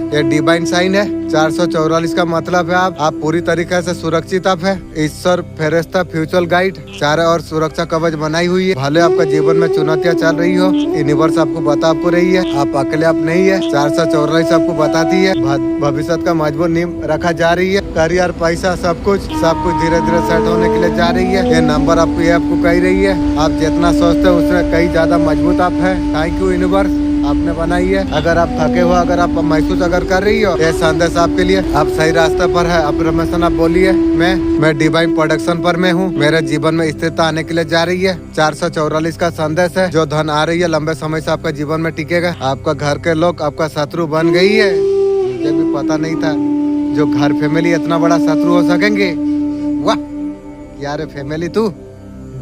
ये डिवाइन साइन है 444 का मतलब है आप पूरी तरीके से सुरक्षित आप है। ईश्वर फेरिश्ता फ्यूचर गाइड चारों और सुरक्षा कवच बनाई हुई है। भले आपका जीवन में चुनौतियां चल रही हो, यूनिवर्स आपको बता आपको रही है, आप अकेले आप नहीं है। 444 आपको बताती है भविष्य का मजबूत नींव रखा जा रही है। करियर पैसा सब कुछ धीरे धीरे सेट होने के लिए जा रही है। ये नंबर आपको कह रही है आप जितना सोचते हो उससे कई ज्यादा मजबूत आप है। थैंक यू यूनिवर्स, आपने बनाई है। अगर आप थके हो, अगर आप महसूस अगर कर रही हो, ये संदेश आपके लिए। आप सही रास्ते पर है। अफर्मेशन आप बोलिए मैं डिवाइन प्रोडक्शन पर मैं हूँ। मेरे जीवन में स्थिरता आने के लिए जा रही है। 444 का संदेश है। जो धन आ रही है लंबे समय से आपका जीवन में टिकेगा। आपका घर के लोग आपका शत्रु बन गई है। मुझे भी पता नहीं था जो घर फैमिली इतना बड़ा शत्रु हो सकेंगे। वाह यार, फैमिली तू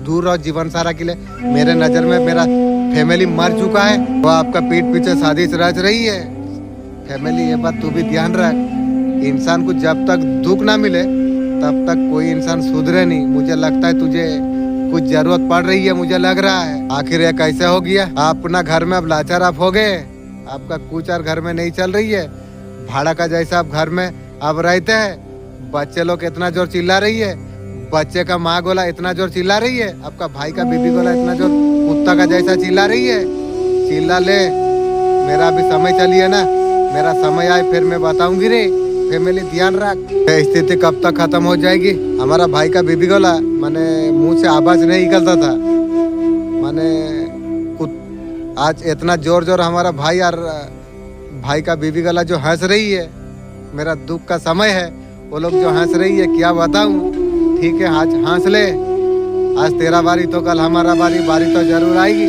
दूर रहो जीवन सारा के लिए। मेरे नजर में मेरा फैमिली मर चुका है, वो आपका पीठ पीछे साजिश रच रही है। फैमिली ये बात तू भी ध्यान रख। इंसान को जब तक दुख ना मिले तब तक कोई इंसान सुधरे नहीं। मुझे लगता है तुझे कुछ जरूरत पड़ रही है, मुझे लग रहा है। आखिर ये कैसे हो गया? आप अपना घर में अब लाचार आप हो गए। आपका कुछ और घर में नहीं चल रही है। भाड़ा का जैसा आप घर में अब रहते हैं। बच्चे लोग इतना जोर चिल्ला रही है, बच्चे का माँ गोला इतना जोर चिल्ला रही है, आपका भाई का बीबी गोला इतना जोर कुत्ता का जैसा चिल्ला रही है। चिल्ला ले, मेरा अभी समय चलिए ना, मेरा समय आए फिर मैं बताऊंगी रे। फैमिली ध्यान रख। ये स्थिति कब तक खत्म हो जाएगी? हमारा भाई का बीबी गोला मैंने मुंह से आवाज नहीं निकलता था। मैंने आज इतना जोर जोर हमारा भाई और भाई का बीबी गला जो हंस रही है, मेरा दुख का समय है, वो लोग जो हंस रही है क्या बताऊं। ठीक है आज हंस ले, आज तेरा बारी तो कल हमारा बारी तो जरूर आएगी,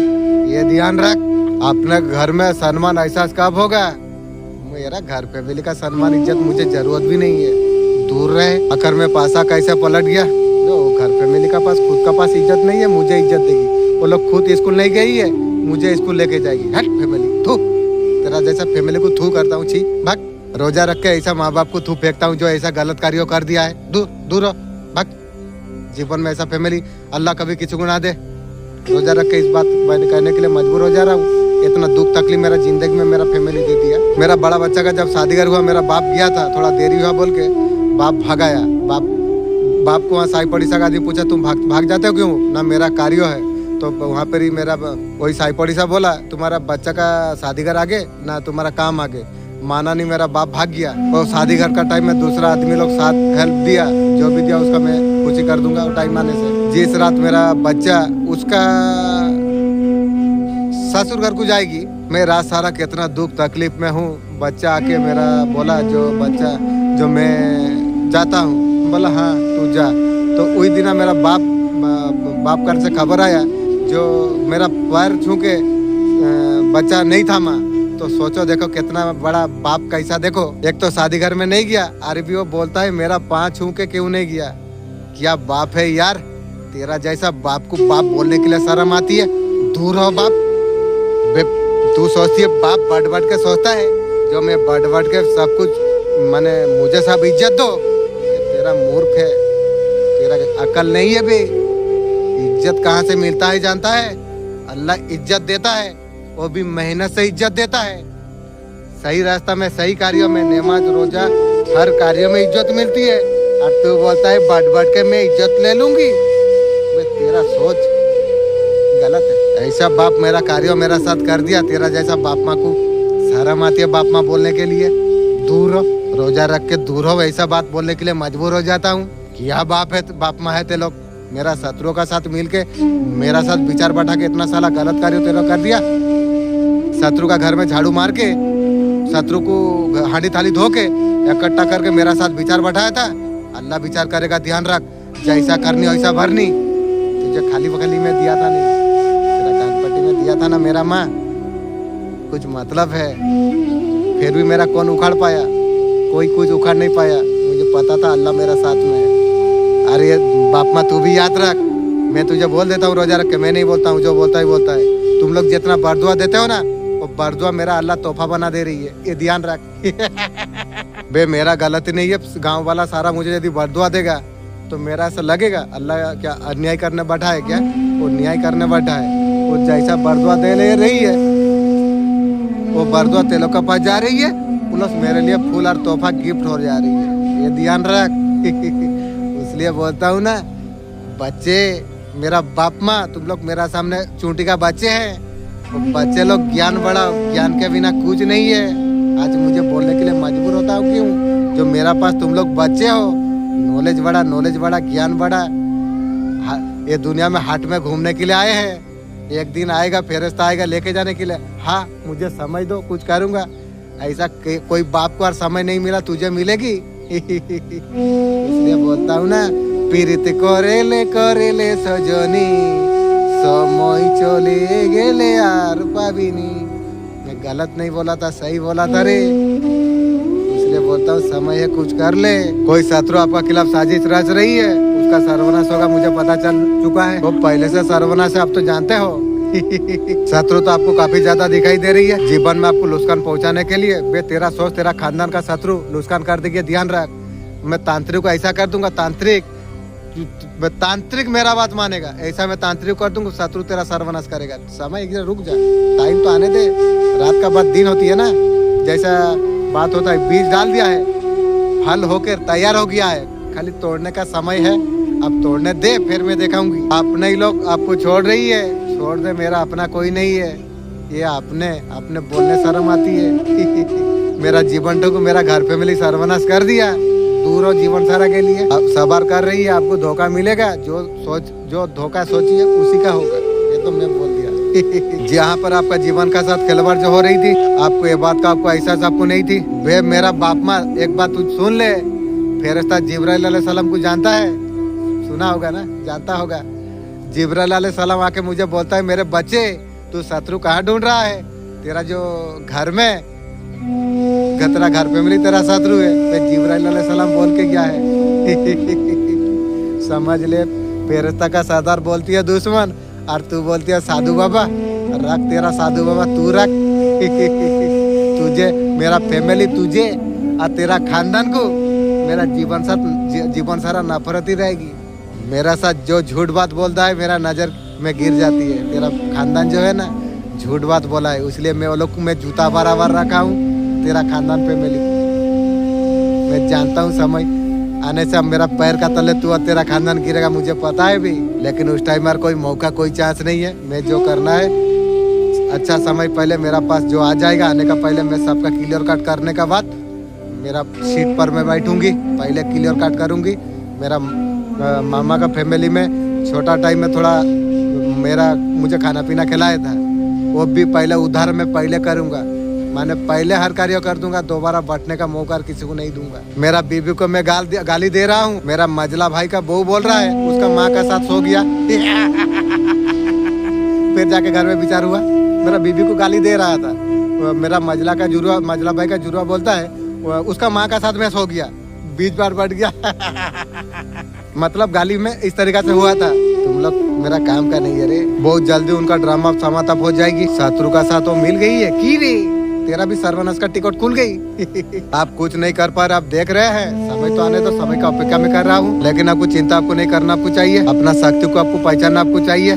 ये ध्यान रख। अपने घर में सम्मान एहसास कब होगा? मेरा घर फैमिली का सम्मान इज्जत मुझे जरूरत भी नहीं है, दूर रहे। आखिर में पासा कैसे पलट गया? जो घर फैमिली का पास खुद का पास इज्जत नहीं है, मुझे इज्जत देगी। वो लोग खुद स्कूल नहीं गई है, मुझे स्कूल लेके जाएगी। हट फैमिली थू, तेरा जैसा फैमिली को थू करता हूँ, छी भाग। रोजा रख के ऐसा माँ बाप को थू फेंकता हूँ जो ऐसा गलत कार्य कर दिया है, दूर दूर रहो, भाग। जीवन में ऐसा फैमिली अल्लाह कभी किसी को ना दे। रोजा रख के इस बात मैंने कहने के लिए मजबूर हो जा रहा हूँ। इतना दुख तकलीफ मेरा जिंदगी में मेरा फैमिली दे दिया। मेरा बड़ा बच्चा का जब शादी घर हुआ, मेरा बाप गया था, थोड़ा देरी हुआ बोल के बाप भगाया। बाप को वहाँ साई पड़ीसा का आदमी पूछा तुम भाग जाते हो क्यों? ना मेरा कार्य है। तो वहाँ पर ही मेरा वही साई पड़ीसा बोला तुम्हारा बच्चा का शादी घर आगे ना तुम्हारा काम आगे। माना नहीं, मेरा बाप भाग गया। और शादी घर का टाइम में दूसरा आदमी लोग साथ हेल्प दिया, जो भी दिया उसका मैं कुछ ही कर दूंगा टाइम आने से। जिस रात मेरा बच्चा उसका ससुर घर को जाएगी, मैं रात सारा कितना दुख तकलीफ में हूँ। बच्चा आके मेरा बोला जो बच्चा जो मैं जाता हूँ, बोला हाँ तू जा। तो वही दिन मेरा बाप घर से खबर आया जो मेरा पैर छू के बच्चा नहीं थामा। तो सोचो देखो कितना बड़ा बाप कैसा। देखो एक तो शादी घर में नहीं गया, अरे भी वो बोलता है मेरा पाँव छू के क्यों नहीं गया। क्या बाप है यार, तेरा जैसा बाप को बाप बोलने के लिए शर्म आती है। दूर हो बाप। तू सोचती है बाप बढ़ के सोचता है जो मैं बढ़ के सब कुछ मैंने मुझे सब इज्जत दो। तेरा मूर्ख है, तेरा अकल नहीं है बे। इज्जत कहाँ से मिलता है जानता है? अल्लाह इज्जत देता है, वो भी मेहनत से इज्जत देता है। सही रास्ता में सही कार्यों में नमाज रोजा हर कार्य में इज्जत मिलती है। और तू बोलता है बढ़ के मैं इज्जत ले लूंगी। तेरा सोच गलत है। ऐसा बाप मेरा कार्य मेरा साथ कर दिया, तेरा जैसा बाप माँ को शर्म आती है बाप माँ बोलने के लिए। दूर हो, रोजा रख के दूर हो, ऐसा बात बोलने के लिए मजबूर हो जाता हूँ। क्या बाप है बाप माँ है ते लोग। मेरा शत्रुओं का साथ मिल के मेरा साथ विचार बैठा के इतना साला गलत कार्य तेरा कर दिया। शत्रु का घर में झाड़ू मार के शत्रु को हांडी थाली धो के इकट्ठा करके मेरा साथ विचार बैठाया था। अल्लाह विचार करेगा, ध्यान रख। जैसा करनी वैसा भरनी। तुझे खाली वखाली में दिया था नहीं, तेरा कानपट्टी में दिया था ना मेरा माँ, कुछ मतलब है। फिर भी मेरा कौन उखाड़ पाया? कोई कुछ उखाड़ नहीं पाया। मुझे पता था अल्लाह मेरा साथ में है। अरे बाप माँ तू भी याद रख, मैं तुझे बोल देता हूँ रोजा रख के, मैं नहीं बोलता हूँ, जो बोलता है। तुम लोग जितना बरदुआ देते हो ना, वो बरदुआ मेरा अल्लाह तोहफा बना दे रही है, ये ध्यान रख। बे मेरा गलती नहीं है, गांव वाला सारा मुझे यदि बरदुआ देगा तो मेरा ऐसा लगेगा अल्लाह क्या अन्याय करने बैठा है क्या? वो न्याय करने बैठा है। वो जैसा बरदुआ दे ले रही है, वो बरदुआ तेलों का पास जा रही है, प्लस मेरे लिए फूल और तोहफा गिफ्ट हो जा रही है, ये ध्यान रख। इसलिए बोलता हूँ ना बच्चे, मेरा बाप माँ तुम लोग मेरा सामने चूंटी का बच्चे हैं। तो बच्चे लोग ज्ञान बढ़ाओ, ज्ञान के बिना कुछ नहीं है। आज मुझे बोलने के लिए मजबूर होता हूँ क्यों? जो मेरा पास तुम लोग बच्चे हो, नॉलेज बढ़ा, ज्ञान बढ़ा। ये दुनिया में हाट में घूमने के लिए आए हैं, एक दिन आएगा फेरिस्ता आएगा लेके जाने के लिए। हाँ मुझे समझ दो, कुछ करूँगा। ऐसा कोई बाप को और समय नहीं मिला, तुझे मिलेगी। इसलिए बोलता हूँ ना, पीरित करेले सजनी समय चले गेले यार पाबिनी। मैं गलत नहीं बोला था, सही बोला था रे। इसलिए बोलता हूँ समय है, कुछ कर ले। कोई शत्रु आपका खिलाफ साजिश रच रही है, उसका सर्वनाश होगा, मुझे पता चल चुका है। वो पहले से सर्वनाश है, आप तो जानते हो। शत्रु तो आपको काफी ज्यादा दिखाई दे रही है जीवन में, आपको नुकसान पहुंचाने के लिए। बे तेरा सोच, तेरा खानदान का शत्रु नुकसान कर देगी, ध्यान रख। मैं तांत्रिक को ऐसा कर दूंगा, तांत्रिक मेरा बात मानेगा, ऐसा मैं तांत्रिक कर दूंगा, शत्रु तेरा सर्वनाश करेगा। समय एक रुक जा, टाइम तो आने दे। रात का बाद दिन होती है ना, जैसा बात होता है। बीज डाल दिया है, फल होकर तैयार हो गया है, खाली तोड़ने का समय है। अब तोड़ने दे, फिर मैं दिखाऊंगी। अपने ही लोग आपको छोड़ रही है, छोड़ दे, मेरा अपना कोई नहीं है। ये अपने बोलने शर्म आती है। मेरा जीवन को मेरा घर फैमिली सर्वनाश कर दिया, दूर हो जीवन सारा के लिए। अब सबर कर रही है, आपको धोखा मिलेगा, जो धोखा सोची है उसी का होगा, ये तो मैं बोल दिया। जहाँ पर आपका जीवन का साथ खिलवाड़ जो हो रही थी, आपको ये बात का आपको एहसास आपको नहीं थी। वे मेरा बाप माँ एक बात तू सुन ले, फेरिश्ता जिब्राइल अलैहिस्सलाम को जानता है, सुना होगा ना, जानता होगा। जिब्राइल अलैहिस्सलाम आके मुझे बोलता है, मेरे बच्चे तू शत्रु कहाँ ढूंढ रहा है, तेरा जो घर में तेरा घर फैमिली तेरा शत्रु है। तो जिब्राइल अलैहिस्सलाम बोल के गया है। समझ ले, फेरिश्ता का सरदार बोलती है दुश्मन, और तू बोलती है साधु बाबा। रख तेरा साधु बाबा तू रख। तुझे मेरा फैमिली, तुझे और तेरा खानदान को मेरा जीवन सारा नफरत ही रहेगी। मेरा साथ जो झूठ बात बोलता है मेरा नजर में गिर जाती है। तेरा खानदान जो है ना, झूठ बात बोला है, इसलिए मैं वो लोग को मैं जूता बराबर रखा हूँ। तेरा खानदान फैमिली मैं जानता हूँ, समय आने से अब मेरा पैर का तले तू और तेरा खानदान गिरेगा, मुझे पता है भी। लेकिन उस टाइम यार कोई मौका, कोई चांस नहीं है। मैं जो करना है, अच्छा समय पहले मेरा पास जो आ जाएगा, आने का पहले मैं सबका क्लियर कट करने का बाद मेरा सीट पर मैं बैठूंगी, पहले क्लियर कट करूंगी। मेरा मामा का फैमिली में छोटा टाइम में थोड़ा मुझे खाना पीना खिलाया था, वो भी पहले उधार में पहले करूंगा। मैंने पहले हर कार्य कर दूंगा, दोबारा बैठने का मौका किसी को नहीं दूंगा। मेरा बीबी को मैं गाली दे रहा हूँ। मेरा मजला भाई का बहू बोल रहा है उसका माँ का साथ सो गया। फिर जाके घर में विचार हुआ, मेरा बीबी को गाली दे रहा था। मेरा मजला भाई का जुड़वा बोलता है उसका माँ का साथ में सो गया, 20 बार बढ़ गया। मतलब गाली में इस तरीका से हुआ था। तुम लोग मेरा काम का नहीं है रे। बहुत जल्दी उनका ड्रामा समाप्त हो जाएगी। शत्रु का साथ वो मिल गई है की रे, तेरा भी सर्वनाश का टिकट खुल गई। आप कुछ नहीं कर पा रहे, आप देख रहे हैं। समय तो आने तो समय का अपेक्षा में कर रहा हूँ, लेकिन आपको चिंता आपको नहीं करना आपको चाहिए। अपना शक्ति को आपको पहचानना आपको चाहिए।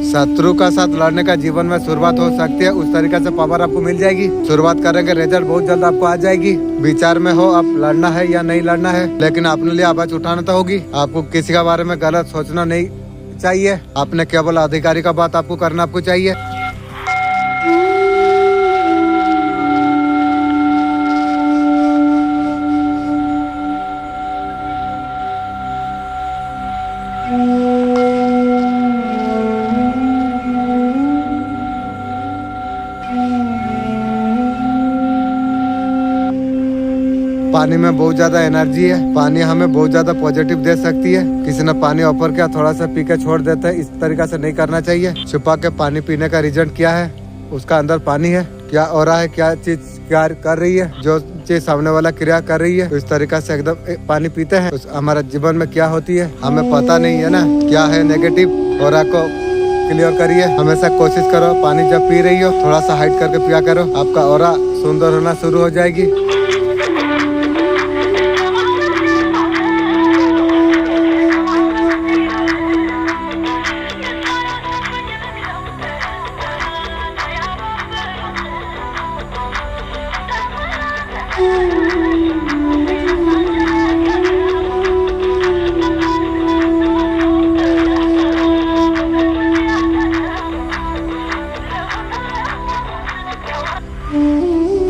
शत्रु का साथ लड़ने का जीवन में शुरुआत हो सकती है, उस तरीके से पावर आपको मिल जाएगी। शुरुआत करेंगे, रिजल्ट बहुत जल्द आपको आ जाएगी। विचार में हो आप लड़ना है या नहीं लड़ना है, लेकिन अपने लिए आवाज उठाना तो होगी। आपको किसी के बारे में गलत सोचना नहीं चाहिए। अपने केवल अधिकारी का बात आपको करना आपको चाहिए। पानी में बहुत ज्यादा एनर्जी है। पानी हमें बहुत ज्यादा पॉजिटिव दे सकती है। किसी ने पानी ऑफर किया, थोड़ा सा पी के छोड़ देते हैं, इस तरीका से नहीं करना चाहिए। छुपा के पानी पीने का रीजन क्या है, उसका अंदर पानी है, क्या हो रहा है, क्या चीज क्या कर रही है, जो चीज सामने वाला क्रिया कर रही है, तो इस तरीका से एकदम पानी पीते हैं। हमारा जीवन में क्या होती है हमें पता नहीं है ना, क्या है नेगेटिव और को क्लियर करिए। हमेशा कोशिश करो पानी जब पी रही हो थोड़ा सा हाइड करके पिया करो, आपका ऑरा सुंदर होना शुरू हो जाएगी।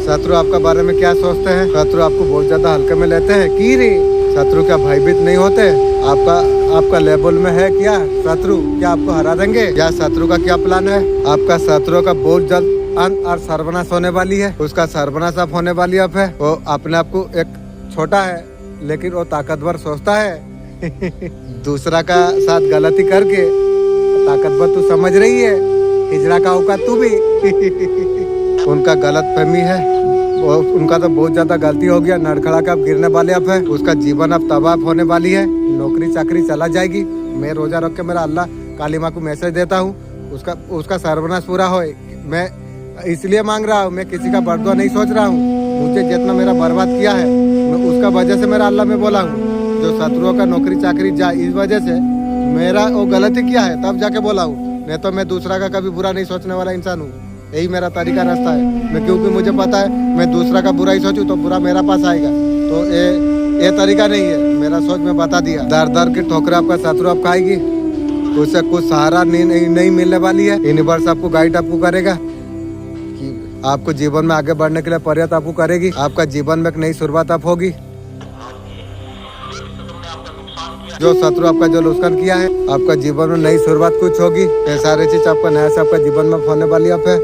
शत्रु आपका बारे में क्या सोचते हैं? शत्रु आपको बहुत ज्यादा हल्के में लेते हैं की रे। शत्रु क्या भयभीत नहीं होते? आपका लेवल में है क्या शत्रु? क्या आपको हरा देंगे? क्या शत्रु का क्या प्लान है? आपका शत्रु का बहुत जल्द अंत और सर्वनाश होने वाली है। उसका सर्वनाश आप होने वाली अब है। वो अपने आप को एक छोटा है लेकिन वो ताकतवर सोचता है। दूसरा का साथ गलती करके ताकतवर तू समझ रही है, हिजड़ा का औकात तू भी। उनका गलत फहमी है, उनका तो बहुत ज्यादा गलती हो गया। नड़खड़ा का गिरने वाले अब है, उसका जीवन अब तबाह होने वाली है। नौकरी चाकरी चला जाएगी। मैं रोजा रख के मेरा अल्लाह काली माँ को मैसेज देता हूँ उसका सर्वनाश पूरा हो। मैं इसलिए मांग रहा हूँ, मैं किसी का बर्दुआ नहीं सोच रहा हूँ। मुझे जितना मेरा बर्बाद किया है मैं उसका वजह से मेरा अल्लाह में बोला हूँ। जो शत्रुओं का नौकरी चाकरी जाए इस वजह से मेरा वो गलती किया है, तब जाके बोला हूँ। नहीं तो मैं दूसरा का कभी बुरा नहीं सोचने वाला इंसान हूँ। यही मेरा तरीका रास्ता है। मैं क्योंकि मुझे पता है मैं दूसरा का बुरा ही सोचूं तो बुरा मेरा पास आएगा। तो ये तरीका नहीं है। मेरा सोच में बता दिया। दर दर की ठोकरें आपका शत्रु आप खाएगी, उससे कुछ सहारा नहीं मिलने वाली है। यूनिवर्स आपको गाइड आपको करेगा कि आपको जीवन में आगे बढ़ने के लिए प्रेरित आपको करेगी। आपका जीवन में एक नई शुरुआत आप होगी। जो शत्रु आपका जो नुकसान किया है, आपका जीवन में नई शुरुआत कुछ होगी। ये सारी चीज आपका नया से आपका जीवन में होने वाली है।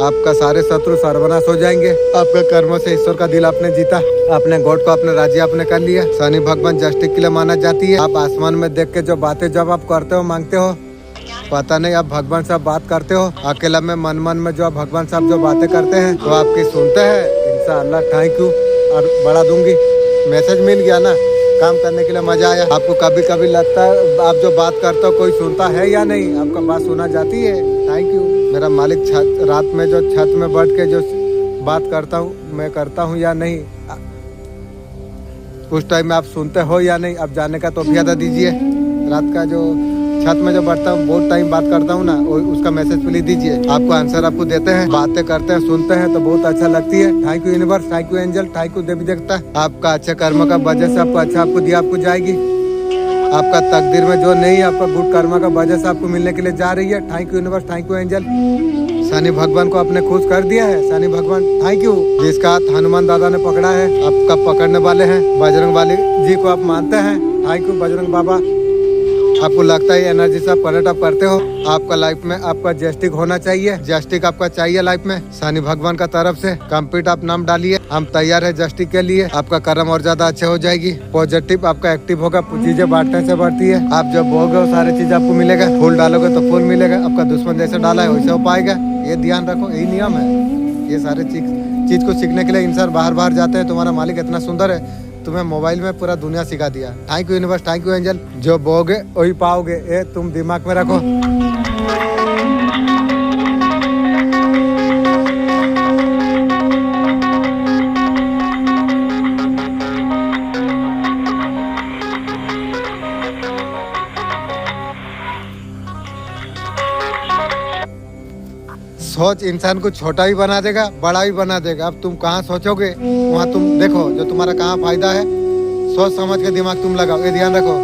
आपका सारे शत्रु सर्वनाश हो जाएंगे। आपके कर्मों से ईश्वर का दिल आपने जीता, अपने गॉड को अपने राज्य आपने कर लिया। शनि भगवान जस्टिस के लिए माना जाती है। आप आसमान में देख के जो बातें जब आप करते हो, मांगते हो, पता नहीं आप भगवान से बात करते हो अकेला में मन में जो आप भगवान साहब जो बातें करते हैं तो आपकी सुनते हैं। इंशाअल्लाह थैंक यू और बढ़ा दूंगी। मैसेज मिल गया ना, काम करने के लिए मजा आया। आपको कभी कभी लगता है आप जो बात करते हो कोई सुनता है या नहीं, आपका बात सुना जाती है। Thank you. मेरा मालिक रात में जो छत में बैठ के जो बात करता हूँ, मैं करता हूँ या नहीं, उस टाइम में आप सुनते हो या नहीं, आप जानने का तो ज्यादा दीजिए। रात का जो छत में जो बैठता हूँ, बहुत टाइम बात करता हूँ ना, उसका मैसेज प्लीज दीजिए। आपको आंसर आपको देते हैं, बातें करते हैं, सुनते हैं तो बहुत अच्छा लगती है। Thank you universe, thank you angel, thank you देवी देवता। आपका अच्छा कर्म का वजह से आपको अच्छा आपको दिया, आपको जाएगी। आपका तकदीर में जो नहीं, आपका गुड कर्म का वजह से आपको मिलने के लिए जा रही है। Thank you universe, thank you angel. Shani भगवान को आपने खुश कर दिया है। शनि भगवान थैंक यू। जिसका हाथ हनुमान दादा ने पकड़ा है, आपका पकड़ने वाले हैं। बजरंग वाली जी को आप मानते हैं। थैंक यू बजरंग बाबा। आपको लगता है एनर्जी से आप कनेक्ट आप करते हो। आपका लाइफ में आपका जस्टिक होना चाहिए, जस्टिक आपका चाहिए लाइफ में। शनि भगवान का तरफ से कंप्लीट आप नाम डालिए, हम तैयार है जस्टिक के लिए। आपका कर्म और ज्यादा अच्छे हो जाएगी। पॉजिटिव आपका एक्टिव होगा, चीजें बांटने से बढ़ती है। आप जब बोगे वो सारी चीज आपको मिलेगा। फूल डालोगे तो फूल मिलेगा। आपका दुश्मन जैसे डाला है वैसे हो पाएगा। ये ध्यान रखो, यही नियम है। ये सारे चीज को सीखने के लिए इंसान बाहर जाते हैं। तुम्हारा मालिक इतना सुंदर है, तुम्हें मोबाइल में पूरा दुनिया सिखा दिया। Thank you universe, thank you angel. जो बोगे वही पाओगे, ये तुम दिमाग में रखो। सोच इंसान को छोटा भी बना देगा, बड़ा भी बना देगा। अब तुम कहाँ सोचोगे वहाँ तुम देखो, जो तुम्हारा कहाँ फायदा है सोच समझ के दिमाग तुम लगाओ। ये ध्यान रखो।